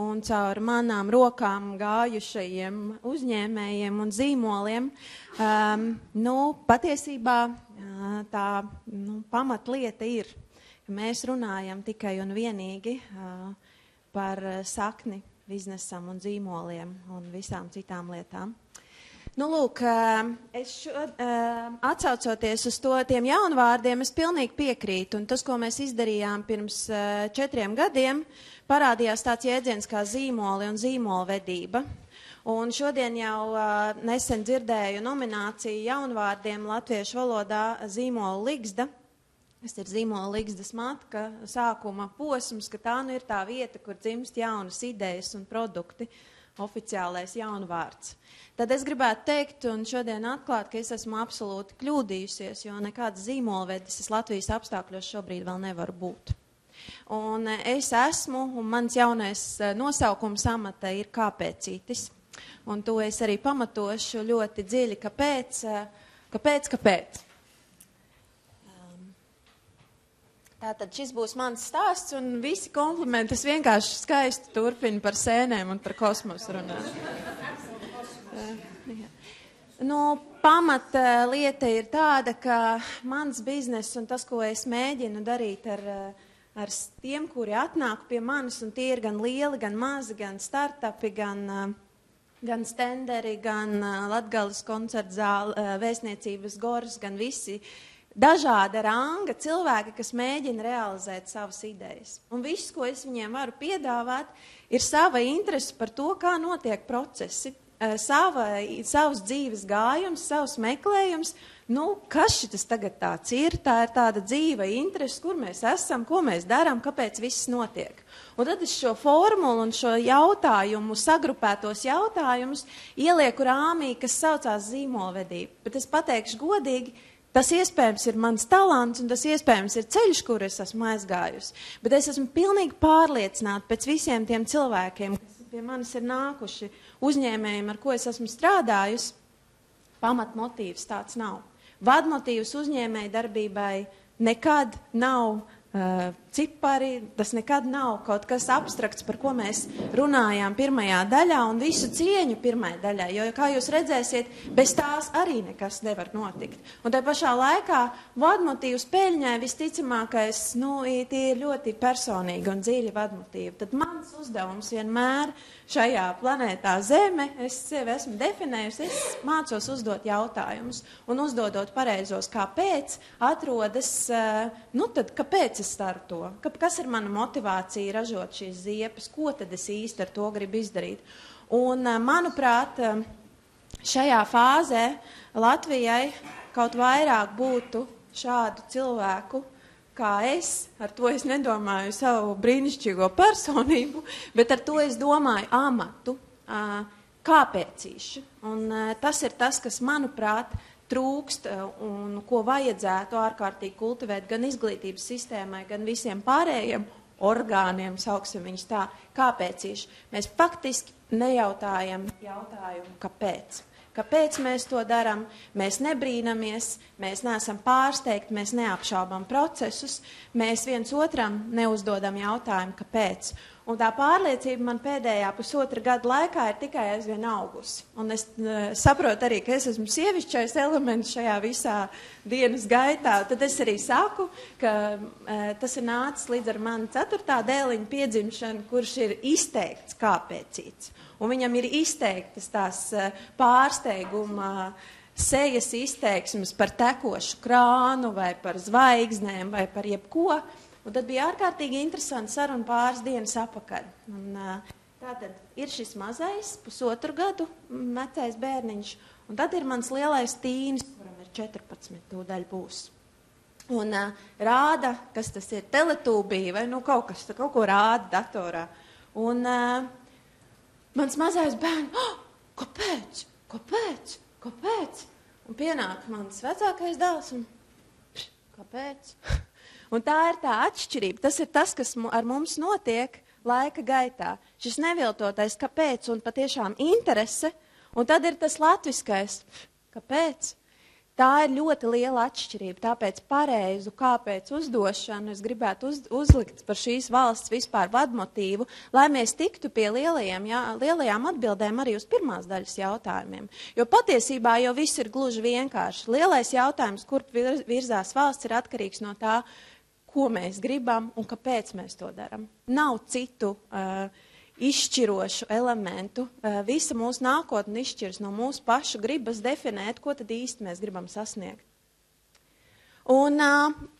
un caur manām rokām gājušajiem uzņēmējiem un zīmoliem, patiesībā tā pamatlieta ir. Mēs runājam tikai un vienīgi par sakni biznesam un zīmoliem un visām citām lietām. Nu, lūk, atsaucoties uz tiem jaunvārdiem, es pilnīgi piekrītu. Un tas, ko mēs izdarījām pirms 4 gadiem, parādījās tāds jēdziens kā zīmoli un zīmolvedība. Un šodien jau nesen dzirdēju nomināciju jaunvārdiem latviešu valodā zīmola ligzda. Tas ir zīmola ligzdas matka, sākuma posms, ka tā nu ir tā vieta, kur dzimst jaunas idejas un produkti, oficiālais jaunvārds. Tad es gribētu teikt un šodien atklāt, ka es esmu absolūti kļūdījusies, jo nekāds zīmolvedis es Latvijas apstākļos šobrīd vēl nevaru būt. Un es esmu, un mans jaunais nosaukums amata ir kāpēcītis. Un to es arī pamatošu ļoti dziļi, kāpēc. Tātad šis būs mans stāsts, un visi komplimenti es vienkārši skaisti turpinu par sēnēm un par kosmosu runāt. Pamata lieta ir tāda, ka mans biznes un tas, ko es mēģinu darīt ar tiem, kuri atnāk pie manis, un tie ir gan lieli, gan mazi, gan startupi, gan stenderi, gan Latgales koncertzāle, vēstniecības goras, gan visi dažāda ranga cilvēki, kas mēģina realizēt savas idejas. Un viss, ko es viņiem varu piedāvāt, ir sava interese par to, kā notiek procesi, savs dzīves gājums, savs meklējums. Kas šitas tagad tāds ir? Tā ir tāda dzīva interese, kur mēs esam, ko mēs darām, kāpēc viss notiek. Un tad es šo formulu un šo jautājumu, sagrupētos jautājumus, ielieku rāmī, kas saucās zīmolvedība. Bet es pateikšu godīgi, tas iespējams ir mans talants, un tas iespējams ir ceļš, kur es esmu aizgājusi. Bet es esmu pilnīgi pārliecināta pēc visiem tiem cilvēkiem, kas pie manis ir nākuši, uzņēmējiem, ar ko es esmu strādājusi, pamatmotīvs tāds nav. Vadmotīvs uzņēmēja darbībai nekad nav cipari, tas nekad nav kaut kas abstrakts, par ko mēs runājām pirmajā daļā, un visu cieņu pirmajā daļā, jo, kā jūs redzēsiet, bez tās arī nekas nevar notikt. Un te pašā laikā vadmotīvs peļņai visticamākais, tie ir ļoti personīgi un dziļi vadmotīvi. Tad mans uzdevums vienmēr šajā planētā Zeme, es sevi esmu definējusi, es mācos uzdot jautājumus, un uzdodot pareizos kāpēc, atrodas, tad kāpēc es daru to? Kas ir mana motivācija ražot šīs ziepes? Ko tad es īsti ar to gribu izdarīt? Un, manuprāt, šajā fāzē Latvijai kaut vairāk būtu šādu cilvēku, kā es, ar to es nedomāju savu brīnišķīgo personību, bet ar to es domāju amatu, kāpēcīšu. Un tas ir tas, kas, manuprāt, trūkst un ko vajadzētu ārkārtīgi kultivēt gan izglītības sistēmai, gan visiem pārējiem orgāniem, sauksim viņus tā, kāpēcīšu. Mēs faktiski nejautājam jautājumu, kāpēc. Kāpēc mēs to darām? Mēs nebrīnamies, mēs neesam pārsteigti, mēs neapšaubam procesus, mēs viens otram neuzdodam jautājumu, kāpēc. Un tā pārliecība man pēdējā pusotra gada laikā ir tikai aizvien augusi. Un es saprotu arī, ka es esmu sievišķais elements šajā visā dienas gaitā. Tad es arī saku, ka tas ir nācis līdz ar mani 4. dēliņa piedzimšanu, kurš ir izteikts kāpēcīts. Un viņam ir izteiktas tās pārsteiguma sejas izteiksmes par tekošu krānu vai par zvaigznēm vai par jebko. Un tad bija ārkārtīgi interesanti saruna pāris dienas apakaļ. Un, tātad ir šis mazais, 1,5 gadu vecais bērniņš, un tad ir mans lielais tīnis, kuram ir 14, tūdaļ būs. Un rāda, kas tas ir, teletūbī vai kaut ko rāda datorā. Un mans mazais bērns, kāpēc? Un pienāk mans vecākais dēls un kāpēc? Un tā ir tā atšķirība. Tas ir tas, kas ar mums notiek laika gaitā. Šis neviltotais kāpēc un patiešām interese, un tad ir tas latviskais kāpēc. Tā ir ļoti liela atšķirība, tāpēc pareizu kāpēc uzdošanu es gribētu uzlikt par šīs valsts vispār vadmotīvu, lai mēs tiktu pie lielajām atbildēm arī uz pirmās daļas jautājumiem. Jo patiesībā jau viss ir gluži vienkārši. Lielais jautājums, kur virzās valsts, ir atkarīgs no tā, ko mēs gribam un kāpēc mēs to darām. Nav citu izšķirošu elementu. Visa mūsu nākotne izšķiras no mūsu pašu gribas definēt, ko tad īsti mēs gribam sasniegt. Un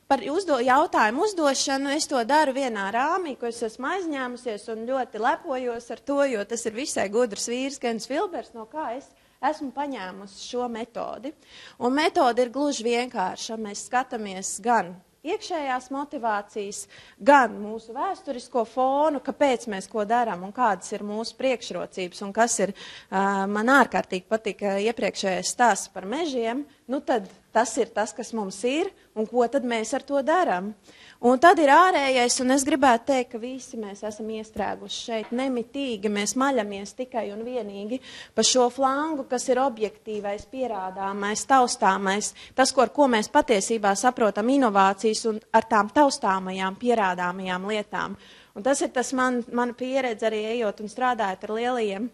par jautājumu uzdošanu es to daru vienā rāmī, ko es esmu aizņēmusies un ļoti lepojos ar to, jo tas ir visai gudrs vīrs, Kens Filbers, no kā es esmu paņēmusi šo metodi. Un metode ir gluži vienkārša. Mēs skatāmies gan iekšējās motivācijas, gan mūsu vēsturisko fonu, kāpēc mēs ko darām un kādas ir mūsu priekšrocības un kas ir, man ārkārtīgi patika iepriekšējais stāsts par mežiem, tad tas ir tas, kas mums ir un ko tad mēs ar to darām. Un tad ir ārējais, un es gribētu teikt, ka visi mēs esam iestrēguši šeit nemitīgi, mēs maļamies tikai un vienīgi pa šo flangu, kas ir objektīvais, pierādāmais, taustāmais, tas, ar ko mēs patiesībā saprotam inovācijas un ar tām taustāmajām, pierādāmajām lietām. Un tas ir tas mana pieredze arī ejot un strādājot ar lielajiem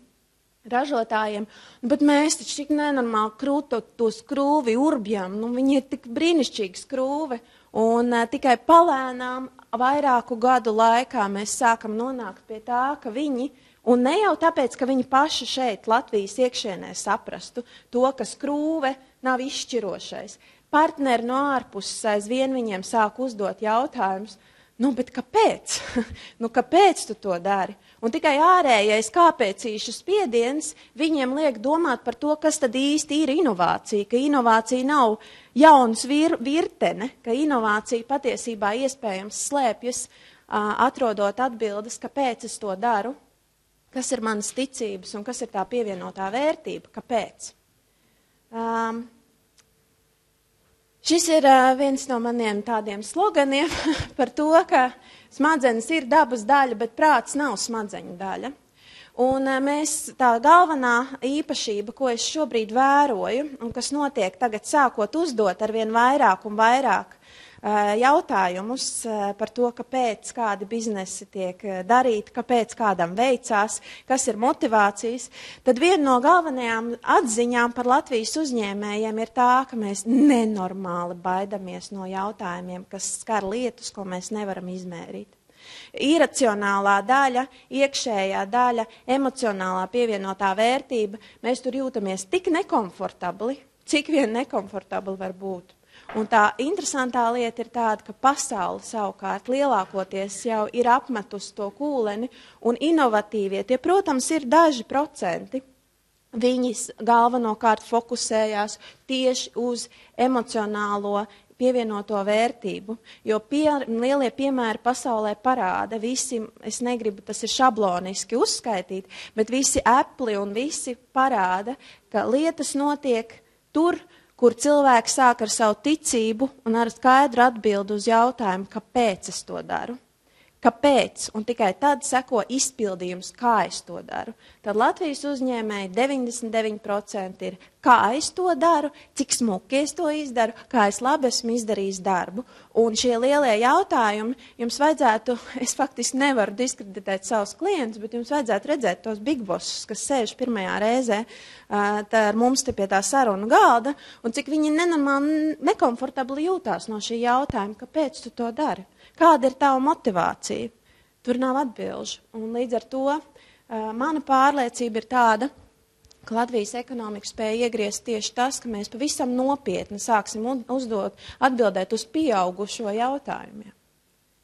ražotājiem, bet mēs taču tik nenormāli krūtot to skrūvi urbjam, viņi ir tik brīnišķīgi skrūvi, un tikai palēnām vairāku gadu laikā mēs sākam nonākt pie tā, ka viņi, un ne jau tāpēc, ka viņi paši šeit Latvijas iekšienē saprastu to, ka skrūve nav izšķirošais. Partneri no ārpuses aizvien viņiem sāk uzdot jautājumus, bet kāpēc? Kāpēc tu to dari? Un tikai ārējais kāpēcīšu spiediens viņiem liek domāt par to, kas tad īsti ir inovācija, ka inovācija nav jauns virtene, ka inovācija patiesībā iespējams slēpjas, atrodot atbildes, kāpēc es to daru, kas ir manas ticības un kas ir tā pievienotā vērtība, kāpēc. Šis ir viens no maniem tādiem sloganiem par to, ka smadzenes ir dabas daļa, bet prāts nav smadzeņu daļa. Un tā galvenā īpašība, ko es šobrīd vēroju, un kas notiek tagad sākot uzdot arvien vairāk un vairāk jautājumus par to, kāpēc kādi biznesi tiek darīti, kāpēc kādam veicās, kas ir motivācijas, tad viena no galvenajām atziņām par Latvijas uzņēmējiem ir tā, ka mēs nenormāli baidamies no jautājumiem, kas skar lietas, ko mēs nevaram izmērīt. Iracionālā daļa, iekšējā daļa, emocionālā pievienotā vērtība, mēs tur jūtamies tik nekomfortabli, cik vien nekomfortabli var būt. Un tā interesantā lieta ir tāda, ka pasaule savukārt lielākoties jau ir apmetusi to kūleni un inovatīvie, tie, protams, ir daži procenti. Viņi galvenokārt fokusējās tieši uz emocionālo pievienoto vērtību, jo lielie piemēri pasaulē parāda, visi, es negribu, tas ir šabloniski uzskaitīt, bet visi Apple un visi parāda, ka lietas notiek tur, kur cilvēki sāk ar savu ticību un ar skaidru atbildi uz jautājumu, kāpēc es to daru. Kāpēc? Un tikai tad seko izpildījums, kā es to daru. Tad Latvijas uzņēmēji 99% ir, kā es to daru, cik smuki es to izdaru, kā es labi esmu izdarījis darbu. Un šie lielie jautājumi, jums vajadzētu, es faktiski nevaru diskreditēt savus klientus, bet jums vajadzētu redzēt tos big bossus, kas sēž pirmajā reizē ar mums te pie tā sarunu galda, un cik viņi nenormāli nekomfortabli jūtās no šī jautājuma, kāpēc tu to dari. Kāda ir tava motivācija? Tur nav atbilžu. Un līdz ar to mana pārliecība ir tāda, ka Latvijas ekonomika spēja iegriezt tieši tas, ka mēs pavisam nopietni sāksim atbildēt uz pieaugušo jautājumiem.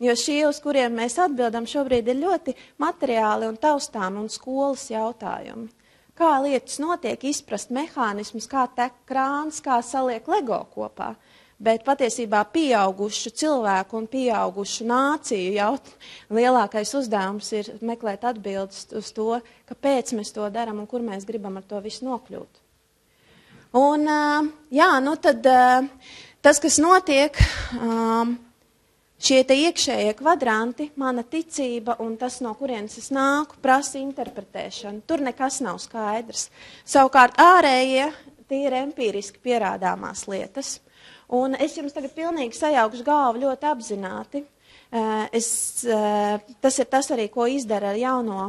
Jo šie, uz kuriem mēs atbildam, šobrīd ir ļoti materiāli un taustāmi un skolas jautājumi. Kā lietas notiek, izprast mehānismus, kā tek krāns, kā saliek Lego kopā. Bet patiesībā pieaugušu cilvēku un pieaugušu nāciju lielākais uzdevums ir meklēt atbildes uz to, kāpēc mēs to daram un kur mēs gribam ar to visu nokļūt. Un, tad tas, kas notiek, šie te iekšējie kvadranti, mana ticība un tas, no kurienes es nāku, prasa interpretēšanu. Tur nekas nav skaidrs. Savukārt ārējie, tie ir empīriski pierādāmās lietas. Un es jums tagad pilnīgi sajaukšu galvu ļoti apzināti. Tas ir tas arī, ko izdara ar jauno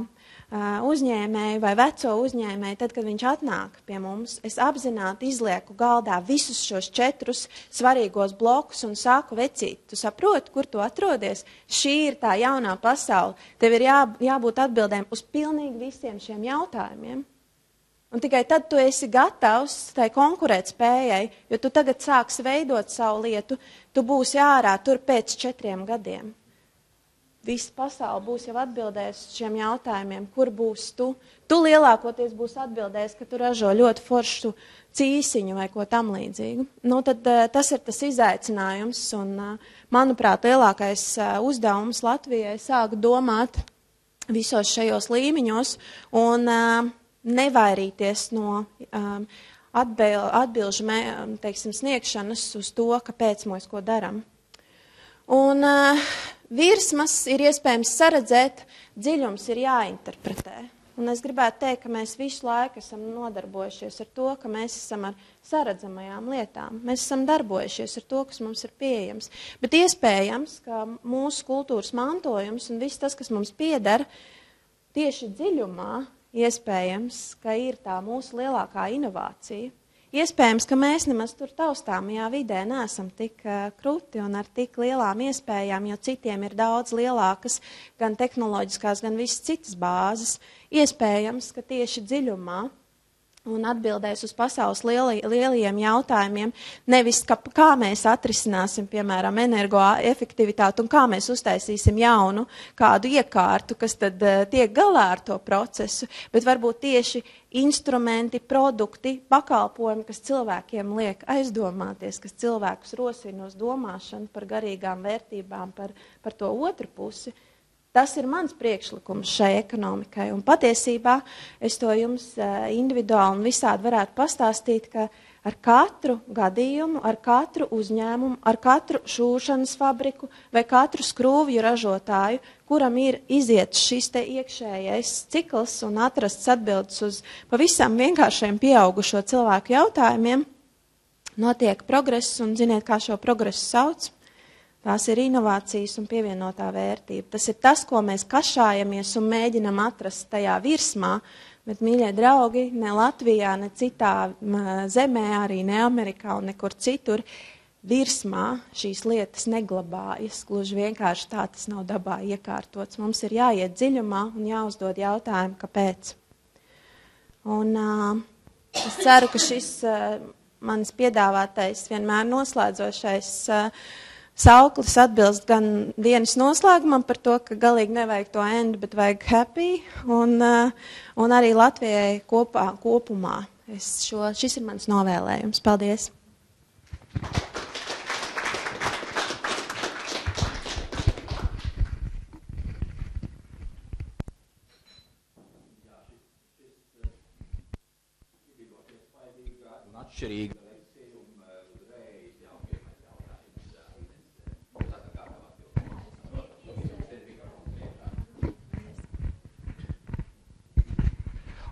uzņēmēju vai veco uzņēmēju, tad, kad viņš atnāk pie mums. Es apzināti izlieku galdā visus šos 4 svarīgos blokus un saku, vecīt, tu saproti, kur tu atrodies? Šī ir tā jaunā pasaule. Tev ir jābūt atbildēm uz pilnīgi visiem šiem jautājumiem. Un tikai tad tu esi gatavs tai konkurēt spējai, jo tu tagad sāksi veidot savu lietu, tu būsi ārā tur pēc 4 gadiem. Visa pasaule būs jau atbildējis šiem jautājumiem, kur būs tu. Tu lielākoties būs atbildējis, ka tu ražo ļoti foršu cīsiņu vai ko tam līdzīgu. Tad tas ir tas izaicinājums un, manuprāt, lielākais uzdevums Latvijai sāk domāt visos šajos līmeņos un nevairīties no atbilžu sniegšanas uz to, kāpēc mēs ko daram. Un virsmas ir iespējams saredzēt, dziļums ir jāinterpretē. Un es gribētu teikt, ka mēs visu laiku esam nodarbojušies ar to, ka mēs esam ar saredzamajām lietām. Mēs esam darbojušies ar to, kas mums ir pieejams. Bet iespējams, ka mūsu kultūras mantojums un viss tas, kas mums pieder, tieši dziļumā, iespējams, ka ir tā mūsu lielākā inovācija. Iespējams, ka mēs nemaz tur taustāmajā vidē neesam tik kruti un ar tik lielām iespējām, jo citiem ir daudz lielākas gan tehnoloģiskās, gan visas citas bāzes. Iespējams, ka tieši dziļumā un atbildēs uz pasaules lielajiem jautājumiem, nevis kā mēs atrisināsim, piemēram, energoefektivitāti un kā mēs uztaisīsim jaunu kādu iekārtu, kas tad tiek galā ar to procesu, bet varbūt tieši instrumenti, produkti, pakalpojumi, kas cilvēkiem liek aizdomāties, kas cilvēkus rosina uz domāšanu par garīgām vērtībām, par to otru pusi. Tas ir mans priekšlikums šai ekonomikai, un patiesībā es to jums individuāli un visādi varētu pastāstīt, ka ar katru gadījumu, ar katru uzņēmumu, ar katru šūšanas fabriku vai katru skrūvju ražotāju, kuram ir iziet šis te iekšējais cikls un atrasts atbildes uz pavisam vienkāršiem pieaugušo cilvēku jautājumiem, notiek progress, un ziniet, kā šo progresu sauc? Tās ir inovācijas un pievienotā vērtība. Tas ir tas, ko mēs kašājamies un mēģinam atrast tajā virsmā, bet, mīļie draugi, ne Latvijā, ne citā zemē, arī ne Amerikā un nekur citur, virsmā šīs lietas neglabājas. Gluži vienkārši tā tas nav dabā iekārtots. Mums ir jāiet dziļumā un jāuzdod jautājumu, kāpēc. Un es ceru, ka šis manis piedāvātais vienmēr noslēdzošais sauklis atbilst gan dienas noslēgumam par to, ka galīgi nevajag to end, bet vajag happy, un arī Latvijai kopumā. Šis ir mans novēlējums. Paldies! Atšķirīga.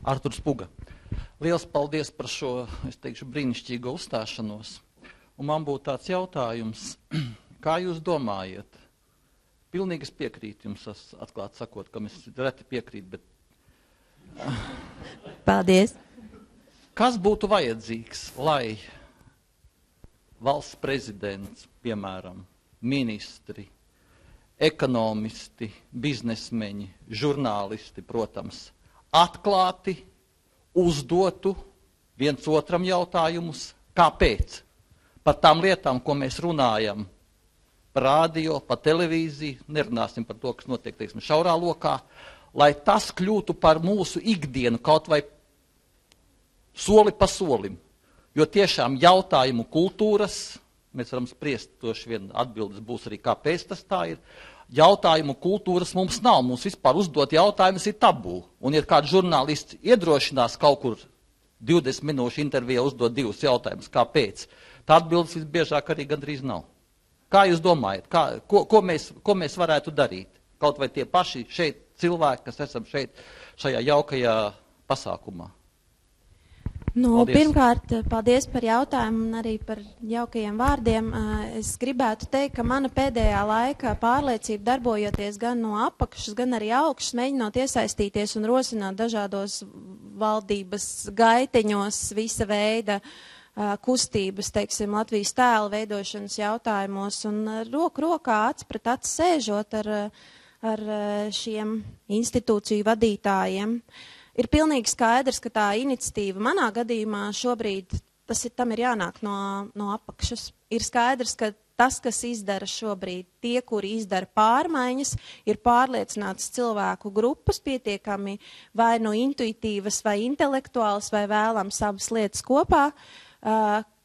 Arturs Puga. Liels paldies par šo, es teikšu, brīnišķīgo uzstāšanos. Un man būtu tāds jautājums, kā jūs domājat? Pilnīgi es piekrītu jums, atklāt sakot, kam es reti piekrītu, bet... Paldies! Kas būtu vajadzīgs, lai valsts prezidents, piemēram, ministri, ekonomisti, biznesmeņi, žurnālisti, protams, atklāti uzdotu viens otram jautājumus, kāpēc? Par tām lietām, ko mēs runājam par rādio, par televīziju, nerunāsim par to, kas notiek, teiksim, šaurā lokā, lai tas kļūtu par mūsu ikdienu kaut vai soli pa solim. Jo tiešām jautājumu kultūras, mēs varam spriest, toši vien atbildes būs arī, kāpēc tas tā ir, jautājumu kultūras mums nav. Mums vispār uzdot jautājumus ir tabū. Un, ja kāds žurnālists iedrošinās kaut kur 20 minūšu intervijā uzdot 2 jautājumus, kāpēc, tā atbildes visbiežāk arī gandrīz nav. Kā jūs domājat, ko mēs varētu darīt? Kaut vai tie paši šeit cilvēki, kas esam šeit, šajā jaukajā pasākumā. Paldies. Pirmkārt, paldies par jautājumu un arī par jaukajiem vārdiem. Es gribētu teikt, ka mana pēdējā laika pārliecība darbojoties gan no apakšas, gan arī augšas, mēģinot iesaistīties un rosināt dažādos valdības gaiteņos visa veida kustības, teiksim, Latvijas tēla veidošanas jautājumos un roku rokā acs pret acs sēžot ar šiem institūciju vadītājiem. Ir pilnīgi skaidrs, ka tā iniciatīva manā gadījumā šobrīd, tam ir jānāk no apakšas. Ir skaidrs, ka tas, kas izdara šobrīd, tie, kuri izdara pārmaiņas, ir pārliecināts cilvēku grupas pietiekami vai no intuitīvas vai intelektuālas vai vēlams abas lietas kopā,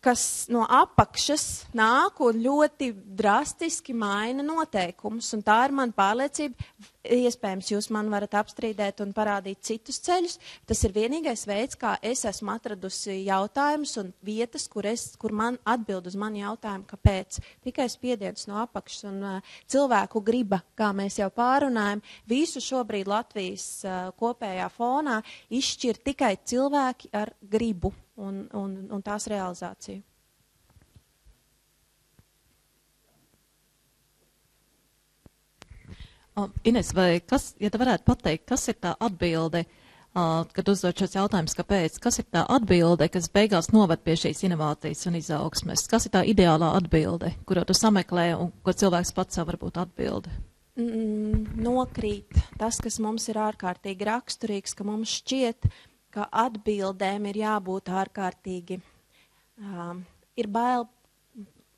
kas no apakšas nāk un ļoti drastiski maina noteikumus. Un tā ir mana pārliecība. Iespējams, jūs man varat apstrīdēt un parādīt citus ceļus. Tas ir vienīgais veids, kā es esmu atradusi jautājumus un vietas, kur man atbild uz mani jautājumu, kāpēc. Tikai spiediens no apakšas un cilvēku griba, kā mēs jau pārunājam, visu šobrīd Latvijas kopējā fonā izšķir tikai cilvēki ar gribu un tās realizāciju. Ines, vai kas, ja tu varētu pateikt, kas ir tā atbilde, kad uzdod šos jautājumus, kāpēc, kas ir tā atbilde, kas beigās noved pie šīs inovācijas un izaugsmes? Kas ir tā ideālā atbilde, kuru tu sameklē un ko cilvēks pats sev varbūt atbilde? Nokrīt tas, kas mums ir ārkārtīgi raksturīgs, ka mums šķiet, ka atbildēm ir jābūt ārkārtīgi,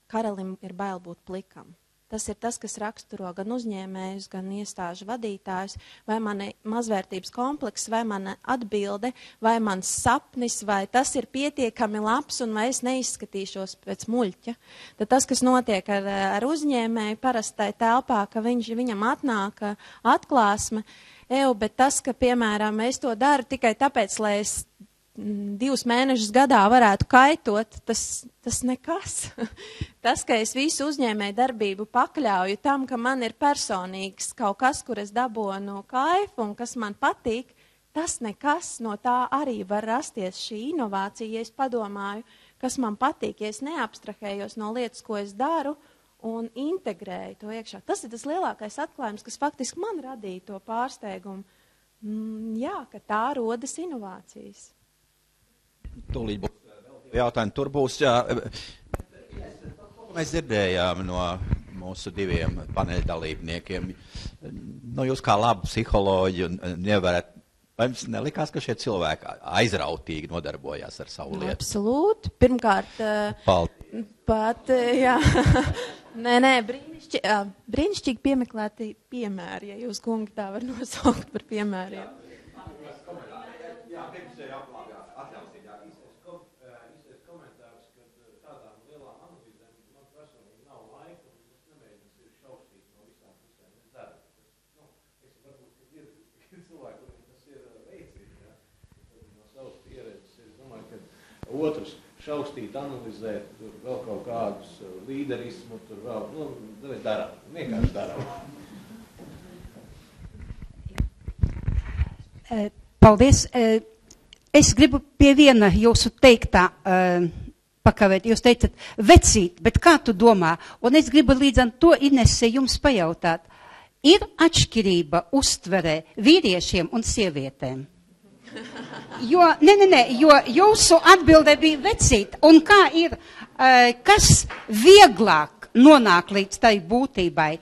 karalim ir bail būt plikam. Tas ir tas, kas raksturo gan uzņēmējus, gan iestāžu vadītājus, vai mana mazvērtības komplekss, vai mana atbilde, vai mans sapnis, vai tas ir pietiekami labs un vai es neizskatīšos pēc muļķa. Tad tas, kas notiek ar uzņēmēju parastai telpā, ka viņam atnāk atklāsme, bet tas, ka, piemēram, es to daru tikai tāpēc, lai es 2 mēnešus gadā varētu kaitot, tas nekas. Tas, ka es visu uzņēmēju darbību pakļauju tam, ka man ir personīgs kaut kas, kur es dabonu kaifu un kas man patīk, tas nekas. No tā arī var rasties šī inovācija, ja es padomāju, kas man patīk, ja es neabstrahējos no lietas, ko es daru, un integrēju to iekšā. Tas ir tas lielākais atklājums, kas faktiski man radīja to pārsteigumu. Jā, ka tā rodas inovācijas. Tūlīt būs jautājumi, tur būs, jā. Mēs dzirdējām no mūsu diviem paneļdalībniekiem. Nu, jūs kā labi psiholoģi un nevarat, vai jums nelikās, ka šie cilvēki aizrautīgi nodarbojās ar savu lietu? Absolūti. Pirmkārt, pat, jā, nē, brīnišķīgi piemeklēti piemēri, ja jūs, kungi, tā var nosaukt par piemēriem. Otrs, šaukstīt, analizēt, tur vēl kaut kādus līderismu, tur vēl, darām, vienkārši darām. Paldies. Es gribu pie viena jūsu teiktā pakavēt. Jūs teicat, vecīt, bet kā tu domā? Un es gribu līdz ar to, Inese, jums pajautāt. Ir atšķirība uztverē vīriešiem un sievietēm? Jo jūsu atbilde bija vecīt, un kā ir, kas vieglāk nonāk līdz tai būtībai,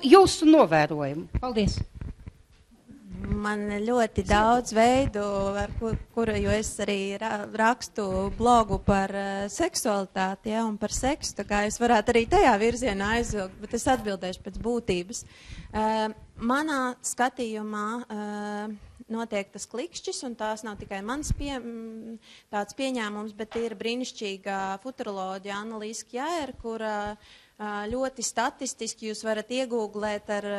jūsu novērojumu. Paldies. Man ļoti daudz veidu, ar kuru, jo es arī rakstu blogu par seksualitāti, ja, un par seksu, tā kā es varētu arī tajā virzienā aizvilkt, bet es atbildēšu pēc būtības. Manā skatījumā notiek tas klikšķis, un tās nav tikai mans tāds pieņēmums, bet ir brīnišķīga futuroloģija Annalīze Kjēra, kura ļoti statistiski jūs varat iegūglēt ar,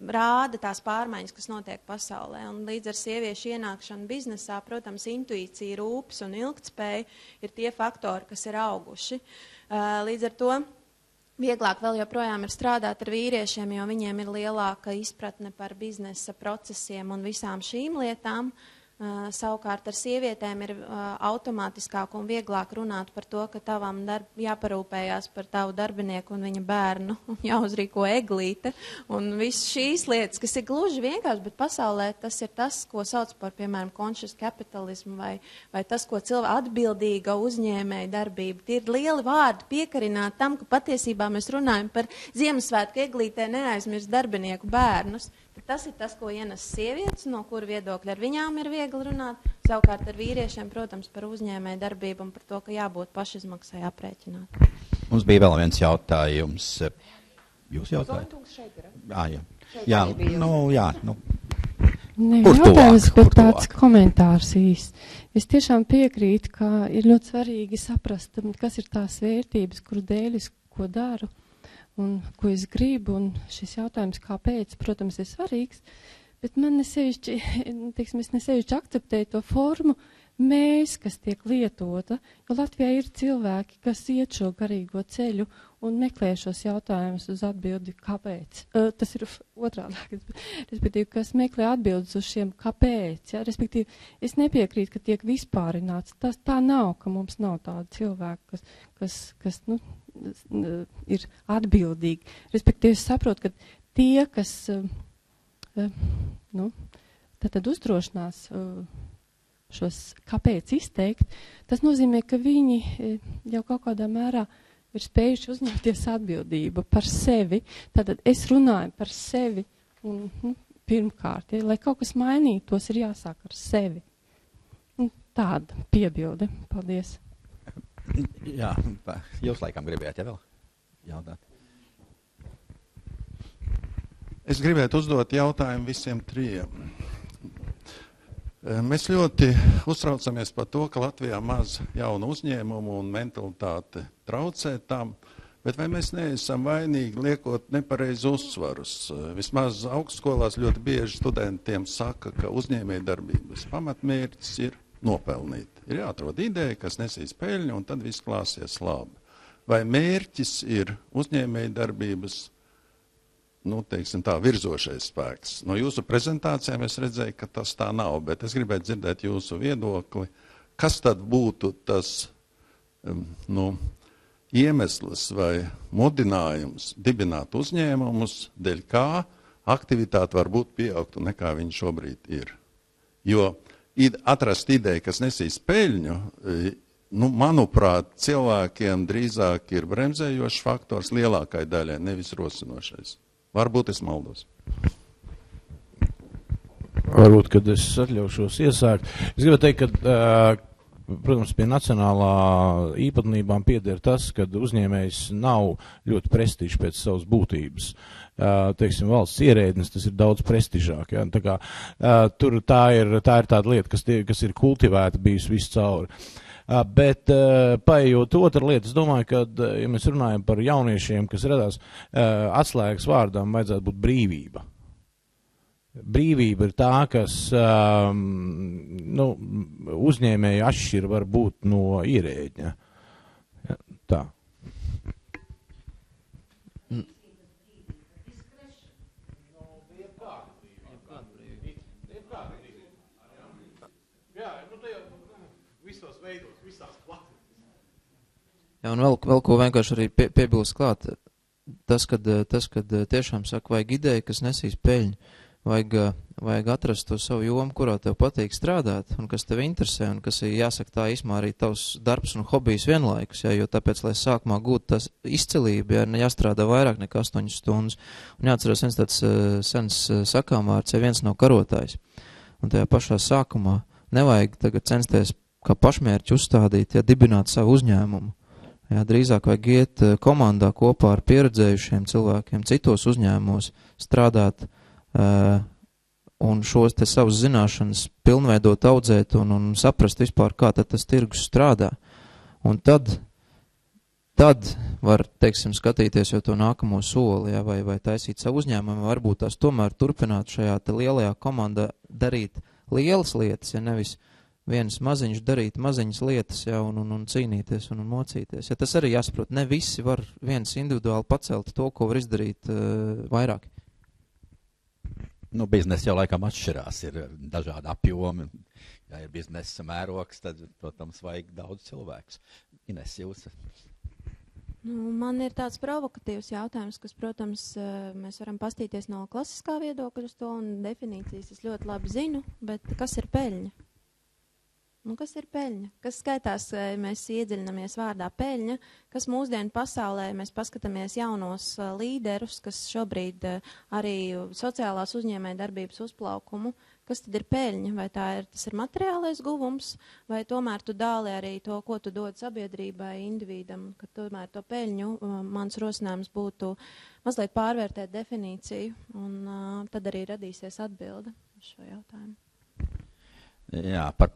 rāda tās pārmaiņas, kas notiek pasaulē. Un līdz ar sieviešu ienākšanu biznesā, protams, intuīcija, rūpes un ilgtspēja ir tie faktori, kas ir auguši. Līdz ar to vieglāk vēl joprojām ir strādāt ar vīriešiem, jo viņiem ir lielāka izpratne par biznesa procesiem un visām šīm lietām. Savukārt ar sievietēm ir automātiskāk un vieglāk runāt par to, ka tavam jāparūpējās par tavu darbinieku un viņa bērnu, un jāuzrīko eglīte, un viss šīs lietas, kas ir gluži vienkārši, bet pasaulē tas ir tas, ko sauc par, piemēram, conscious capitalismu, vai tas, ko atbildīga uzņēmēja darbība. Tie ir lieli vārdi piekarināt tam, ka patiesībā mēs runājam par Ziemassvētku eglītē neaizmirst darbinieku bērnus. Tas ir tas, ko ienes sievietes, no kura viedokļa ar viņām ir viegli runāt. Savukārt ar vīriešiem, protams, par uzņēmēju darbību un par to, ka jābūt pašizmaksai aprēķināt. Mums bija vēl viens jautājums. Jūs jautājat? Jā. Jautājums, bet tāds komentārs īsts. Es tiešām piekrītu, ka ir ļoti svarīgi saprast, kas ir tās vērtības, kuru dēļ es ko daru. Un ko es gribu, un šis jautājums, kāpēc, protams, ir svarīgs, bet man nesevišķi, es nesevišķi akceptēju to formu mēs, kas tiek lietota, jo Latvijā ir cilvēki, kas iet šo garīgo ceļu un meklē šos jautājumus uz atbildi, kāpēc. Tas ir otrādāk, respektīvi, kas meklē atbildes uz šiem kāpēc, ja? Respektīvi, es nepiekrītu, ka tiek vispārināts. Tas tā nav, ka mums nav tāda cilvēka, kas ir atbildīgi. Respektīvi, es saprotu, ka tie, kas tad uzdrošinās šos kāpēc izteikt, tas nozīmē, ka viņi jau kaut kādā mērā ir spējuši uzņemties atbildību par sevi. Tātad es runāju par sevi un pirmkārt, lai kaut kas mainītos, ir jāsāk ar sevi. Un tāda piebilde. Paldies. Jā, jūs laikam gribējāt, ja vēl jautāt? Es gribētu uzdot jautājumu visiem trijiem. Mēs ļoti uztraucamies par to, ka Latvijā maz jaunu uzņēmumu un mentalitāte traucē tam, bet vai mēs neesam vainīgi liekot nepareizi uzsvarus? Vismaz augstskolās ļoti bieži studentiem saka, ka uzņēmējdarbības pamatmērķis ir nopelnīt. Ir jāatrod ideja, kas nesīs peļņu, un tad viss klāsies labi. Vai mērķis ir uzņēmējdarbības virzošais spēks. No jūsu prezentācijām es redzēju, ka tas tā nav, bet es gribētu dzirdēt jūsu viedokli. Kas tad būtu tas iemesls vai mudinājums dibināt uzņēmumus, dēļ kā aktivitāte var būt pieaugta nekā viņa šobrīd ir. Jo atrast ideju, kas nesīs peļņu, manuprāt, cilvēkiem drīzāk ir bremzējošs faktors lielākai daļai, nevis rosinošais. Varbūt es maldos. Varbūt, kad es atļaušos iesākt. Es gribētu teikt, ka, protams, pie nacionālā īpatnībām pieder tas, ka uzņēmējs nav ļoti prestižs pēc savas būtības. Teiksim, valsts ierēdnis, tas ir daudz prestižāk. Ja? Tā kā, tā ir tāda lieta, kas ir kultivēta bijusi visu cauri. Bet paejot otra lieta, es domāju, ka, ja mēs runājam par jauniešiem, kas radās, atslēgas vārdām vajadzētu būt brīvība. Brīvība ir tā, kas uzņēmēju atšķir var būt no ierēģņa. Ja, tā. Jā, un vēl ko vienkārši arī piebilst klāt, tas, kad tiešām saka, vajag ideja, kas nesīs peļņu, vajag atrast to savu jomu, kurā tev patīk strādāt, un kas tev interesē, un kas ir, jāsaka, tā īsmā arī tavs darbs un hobijs vienlaikus, jo tāpēc, lai sākumā gūt tas izcilība, jāstrādā vairāk nekā 8 stundas, un jāatceras viens tāds sens sakāmvārds, ja viens nav karotājs, un tajā pašā sākumā nevajag tagad censties kā pašmērķi uzstādīt, dibināt savu uzņēmumu. Jā, drīzāk vajag iet komandā kopā ar pieredzējušiem cilvēkiem, citos uzņēmumos, strādāt un šos te savas zināšanas pilnveidot, audzēt un saprast vispār, kā tad tas tirgus strādā. Un tad var, teiksim, skatīties jau to nākamo soli, jā, vai taisīt savu uzņēmumu, varbūt tās tomēr turpināt šajā te lielajā komandā darīt lielas lietas, ja nevis viens maziņš darīt maziņas lietas, ja, un cīnīties un mocīties. Ja tas arī jāsaprot, ne visi var viens individuāli pacelt to, ko var izdarīt vairāk. Biznesa jau laikam atšķirās, ir dažādi apjomi. Ja ir biznesa mērogs, tad, protams, vajag daudz cilvēkus. Ines, jūs? Man ir tāds provokatīvs jautājums, kas, protams, mēs varam pastīties no klasiskā viedokļa uz to, un definīcijas es ļoti labi zinu, bet kas ir peļņa? Kas ir peļņa? Kas skaitās, mēs iedziļinamies vārdā peļņa, kas mūsdienu pasaulē, mēs paskatāmies jaunos līderus, kas šobrīd arī sociālās uzņēmēja darbības uzplaukumu, kas tad ir peļņa? Vai tas ir materiālais guvums, vai tomēr tu dāli arī to, ko tu dod sabiedrībai, individam, ka tomēr to peļņu, mans rosinājums būtu mazliet pārvērtēt definīciju, un tad arī radīsies atbilde uz šo jautājumu. Jā, par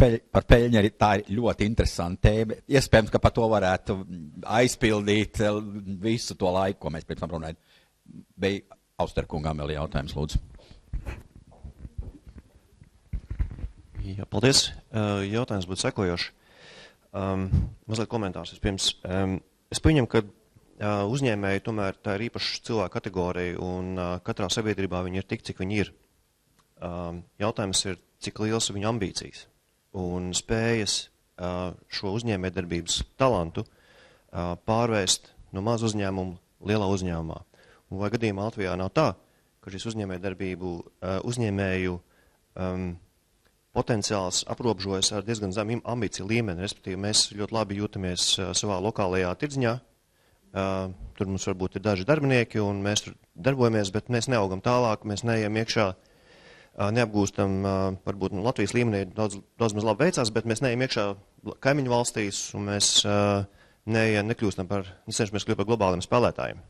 peļņu arī tā ir ļoti interesanta tēma. Iespējams, ka par to varētu aizpildīt visu to laiku, ko mēs pirms tam runājam. Bija Austerkungam vēl jautājums, lūdzu. Jā, paldies. Jautājums būtu sekojošs. Mazliet komentārs vispirms. Es pieņemu, ka uzņēmēji tomēr tā ir īpaša cilvēka kategorija, un katrā sabiedrībā viņi ir tik, cik viņi ir. Jautājums ir, cik liels ir viņu ambīcijas un spējas šo uzņēmējdarbības talantu pārvērst no maza uzņēmuma lielā uzņēmumā. Un vai gadījumā Latvijā nav tā, ka šis uzņēmēju potenciāls aprobežojas ar diezgan zemu ambīciju līmeni, respektīvi mēs ļoti labi jūtamies savā lokālajā tirdziņā, tur mums varbūt ir daži darbinieki un mēs tur darbojamies, bet mēs neaugam tālāk, mēs neejam iekšā, neapgūstam, varbūt Latvijas līmenī daudz maz labi veicās, bet mēs neejam iekšā kaimiņu valstīs un mēs necenšamies kļūt par globāliem spēlētājiem.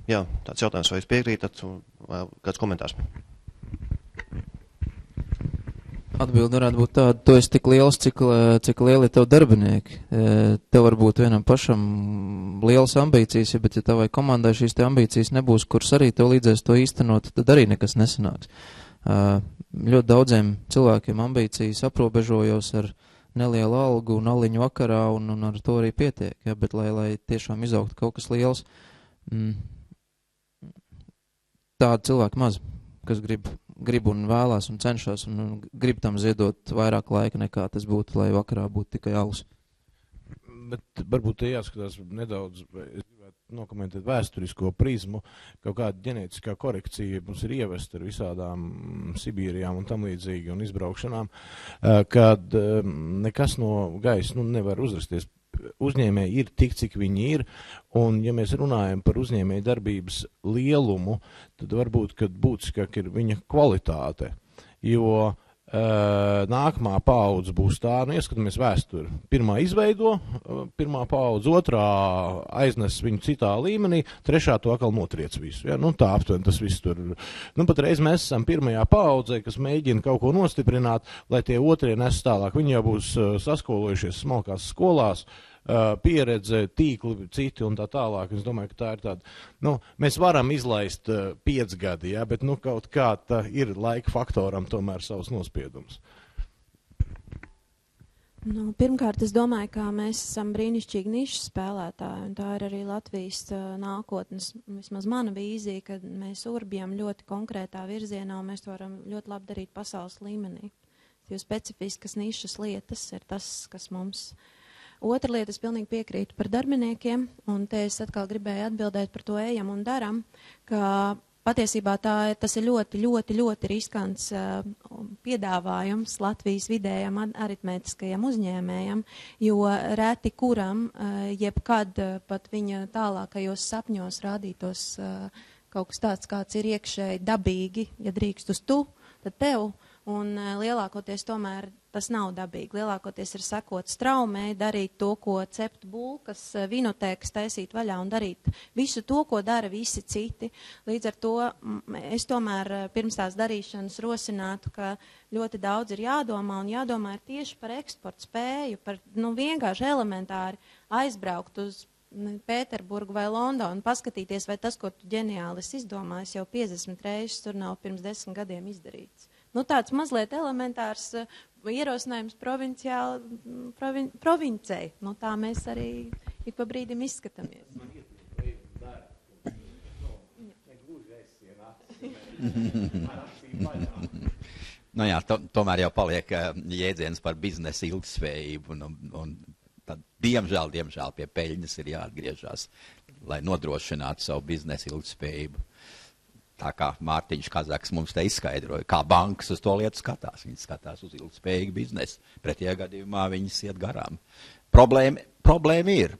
Jā, tāds jautājums, vai jūs piekrītat, kāds komentārs? Atbilde varētu būt tāda, tu esi tik liels, cik lieli ir tev darbinieki. Tev varbūt vienam pašam lielas ambīcijas, bet ja tavai komandai šīs te ambīcijas nebūs, kuras arī tev līdzēs to īstenot, tad arī nekas nesanāks. Ļoti daudziem cilvēkiem ambīcijas aprobežojos ar nelielu algu un aliņu vakarā, un ar to arī pietiek. Ja? Bet lai tiešām izaugtu kaut kas liels, tādi cilvēki maz, kas grib un vēlās un cenšas un grib tam ziedot vairāk laika nekā tas būtu, lai vakarā būtu tikai alus. Bet varbūt te jāskatās nedaudz, es gribētu nokomentēt vēsturisko prizmu, kaut kāda ģenētiskā korekcija mums ir ievesta ar visādām Sibīrijām un tam līdzīgi un izbraukšanām, kad nekas no gaisa nevar uzrasties. Uzņēmēji ir tik, cik viņi ir, un ja mēs runājam par uzņēmēju darbības lielumu, tad varbūt, kad būtiskāk ir viņa kvalitāte, jo nākamā paudze būs tā, ieskatāmies vēsturi. Pirmā izveido, pirmā paudze, otrā aiznes viņu citā līmenī, trešā to atkal notriec visu. Ja? Tā aptuveni tas viss tur. Patreiz mēs esam pirmajā paudzē, kas mēģina kaut ko nostiprināt, lai tie otrie nes tālāk. Viņi jau būs saskolojušies smalkās skolās, pieredze, tīkli, citi un tā tālāk. Es domāju, ka tā ir tāda, mēs varam izlaist 5 gadi, ja, bet kaut kā tā ir laika faktoram tomēr savs nospiedums. Pirmkārt, es domāju, ka mēs esam brīnišķīgi nišu spēlētāji, un tā ir arī Latvijas nākotnes, vismaz mana vīzija, ka mēs urbjam ļoti konkrētā virzienā, un mēs to varam ļoti labi darīt pasaules līmenī. Jo specifiskas nišas lietas ir tas, kas mums. Otra lieta, es pilnīgi piekrītu par darbiniekiem, un te es atkal gribēju atbildēt par to ejam un daram, ka patiesībā tas ir ļoti, ļoti, ļoti riskants piedāvājums Latvijas vidējam aritmētiskajam uzņēmējam, jo reti kuram, jebkad pat viņa tālākajos sapņos rādītos kaut kas tāds, kāds ir iekšēji dabīgi, ja drīkst uz tu, tad tev. Un lielākoties tomēr tas nav dabīgi. Lielākoties ir sekot straumei, darīt to, ko cept bulkas, vinotēkas taisīt vaļā un darīt visu to, ko dara visi citi. Līdz ar to es tomēr pirms tās darīšanas rosinātu, ka ļoti daudz ir jādomā un jādomā ir tieši par eksporta spēju, par vienkārši elementāri aizbraukt uz Pēterburgu vai Londonu, paskatīties, vai tas, ko tu ģeniāli esi izdomājis, jau 50 reizes tur nav pirms 10 gadiem izdarīts. Tāds mazliet elementārs ierosinājums provincei. Tā mēs arī ik pa brīdim izskatāmies. Tomēr jau paliek jēdziens par biznesa ilgtspējību, un tad, diemžēl pie peļņas ir jāatgriežas, lai nodrošinātu savu biznesa ilgtspējību. Tā kā Mārtiņš Kazaks mums te izskaidroja, kā bankas uz to lietu skatās. Viņi skatās uz ilgtspējīgu biznesu. Pretējā gadījumā viņas iet garām. Problēma ir.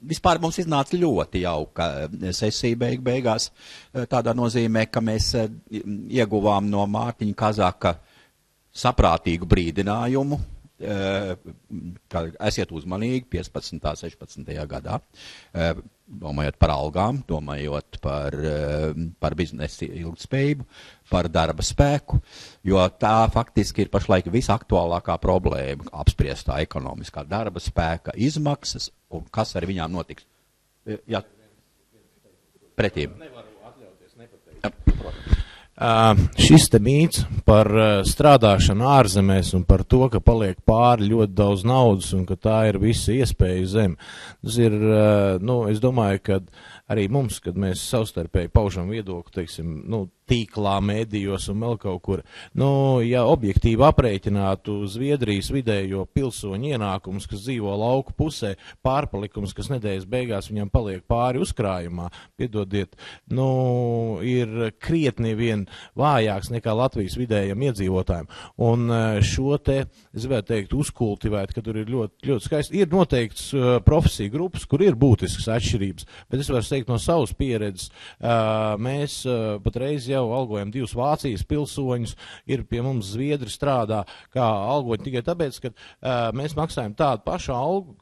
Vispār mums iznāca ļoti jauka sesija beigās. Tādā nozīmē, ka mēs ieguvām no Mārtiņa Kazaka saprātīgu brīdinājumu. Esiet uzmanīgi 15. 16. gadā, domājot par algām, domājot par biznesa ilgtspējību, par darba spēku, jo tā faktiski ir pašlaik visaktuālākā problēma, apspriestā ekonomiskā darba spēka izmaksas un kas ar viņām notiks. Jā, pretīm. Nevaru atļauties nepateikt. Šis te mīts par strādāšanu ārzemēs un par to, ka paliek pāri ļoti daudz naudas un ka tā ir visa iespēja zem. Tas ir, es domāju, ka arī mums, kad mēs savstarpēji paužam viedokli, teiksim, tīklā, mēdījos un vēl kaut kur, ja objektīvi aprēķinātu Zviedrijas vidējo pilsoņu ienākumus, kas dzīvo lauku pusē, pārpalikums, kas nedēļas beigās viņam paliek pāri uzkrājumā, piedodiet, ir krietni vien vājāks nekā Latvijas vidējiem iedzīvotājiem. Un šo te, es gribētu teikt, uzkultivēt, ka tur ir ļoti, ļoti skaisti. Ir noteikts profesiju grupas, kur ir būtiskas atšķirības, bet es varu teikt no savas pieredzes, mēs patreiz jau algojam 2 Vācijas pilsoņus, ir pie mums zviedri strādā kā algoņi tikai tāpēc, ka mēs maksājam tādu pašu algu,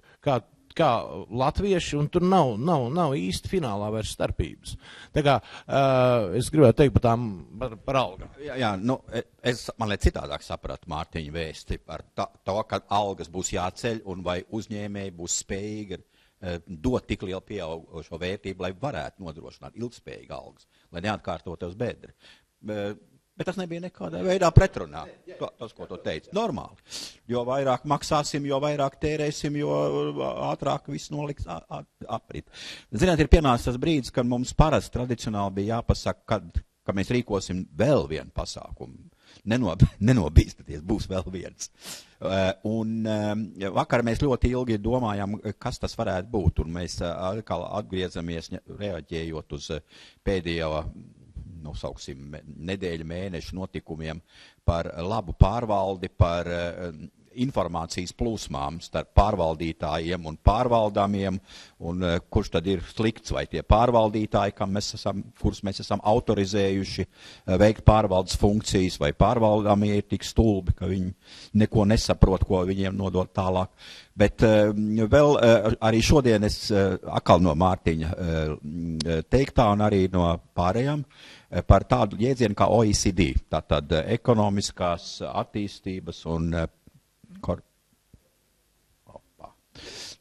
kā latvieši, un tur nav īsti finālā vairs starpības. Tā kā es gribētu teikt par algām. Jā, man liek citādāk sapratu Mārtiņa vēsti par to, ka algas būs jāceļ un vai uzņēmēji būs spējīgi dot tik lielu pieaugušo vērtību, lai varētu nodrošināt ilgspējīgu algas, lai neatkārtotos bedri. Bet tas nebija nekādā veidā pretrunā, tas, ko tu teici. Normāli. Jo vairāk maksāsim, jo vairāk tērēsim, jo ātrāk viss noliks aprit. Ziniet, ir pienācis tas brīdis, kad mums parasti tradicionāli bija jāpasaka, ka mēs rīkosim vēl vienu pasākumu. nenobīstaties, būs vēl viens. Un vakar mēs ļoti ilgi domājām, kas tas varētu būt, un mēs atkal atgriezamies, reaģējot uz pēdējo, nosauksim, nedēļu mēnešu notikumiem par labu pārvaldi, par informācijas plūsmām starp pārvaldītājiem un pārvaldāmiem, un kurš tad ir slikts, vai tie pārvaldītāji, kurus mēs esam autorizējuši veikt pārvaldes funkcijas, vai pārvaldāmie ir tik stulbi, ka viņi neko nesaprot, ko viņiem nodot tālāk. Bet vēl arī šodien es atkal no Mārtiņa teiktā un arī no pārējām par tādu jēdzienu kā OECD, tātad ekonomiskās attīstības un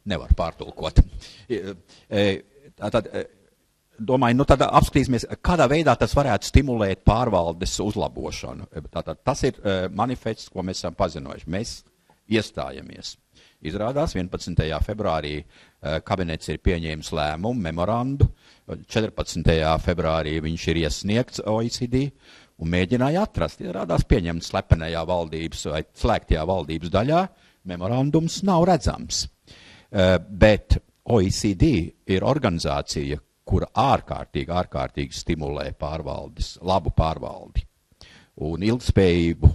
nevar pārtulkot. Tātad, domāju, tad apskatīsimies, kādā veidā tas varētu stimulēt pārvaldes uzlabošanu. Tātad, tas ir manifests, ko mēs esam pazinojuši. Mēs iestājamies. Izrādās 11. februārī kabinets ir pieņēmis lēmumu, memorandu, 14. februārī viņš ir iesniegts OECD, un mēģināja atrast, rādās pieņemts slepenajā valdības vai slēgtajā valdības daļā, memorandums nav redzams. Bet OECD ir organizācija, kura ārkārtīgi stimulē pārvaldes, labu pārvaldi un ilgspējību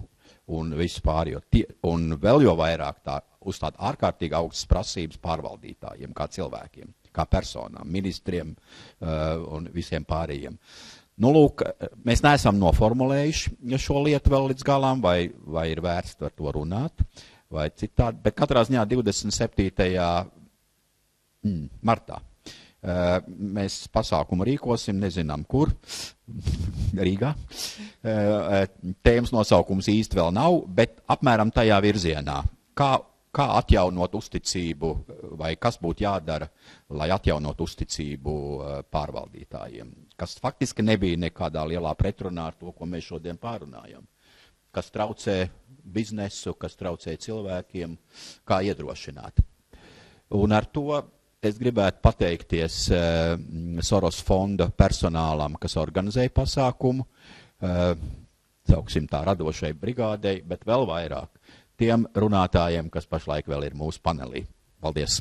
un visu pārējo. Un vēl jo vairāk uz tādu ārkārtīgi augstas prasības pārvaldītājiem, kā cilvēkiem, kā personām, ministriem un visiem pārējiem. Nu, lūk, mēs neesam noformulējuši šo lietu vēl līdz galām, vai ir vērts par to runāt, vai citādi, bet katrā ziņā 27. martā mēs pasākumu rīkosim, nezinām kur, Rīgā. Tēmas nosaukums īsti vēl nav, bet apmēram tajā virzienā. Kā atjaunot uzticību, vai kas būtu jādara, lai atjaunot uzticību pārvaldītājiem, kas faktiski nebija nekādā lielā pretrunā ar to, ko mēs šodien pārunājam, kas traucē biznesu, kas traucē cilvēkiem, kā iedrošināt. Un ar to es gribētu pateikties Soros fonda personālam, kas organizēja pasākumu, sauksim tā radošai brigādei, bet vēl vairāk tiem runātājiem, kas pašlaik vēl ir mūsu panelī. Paldies!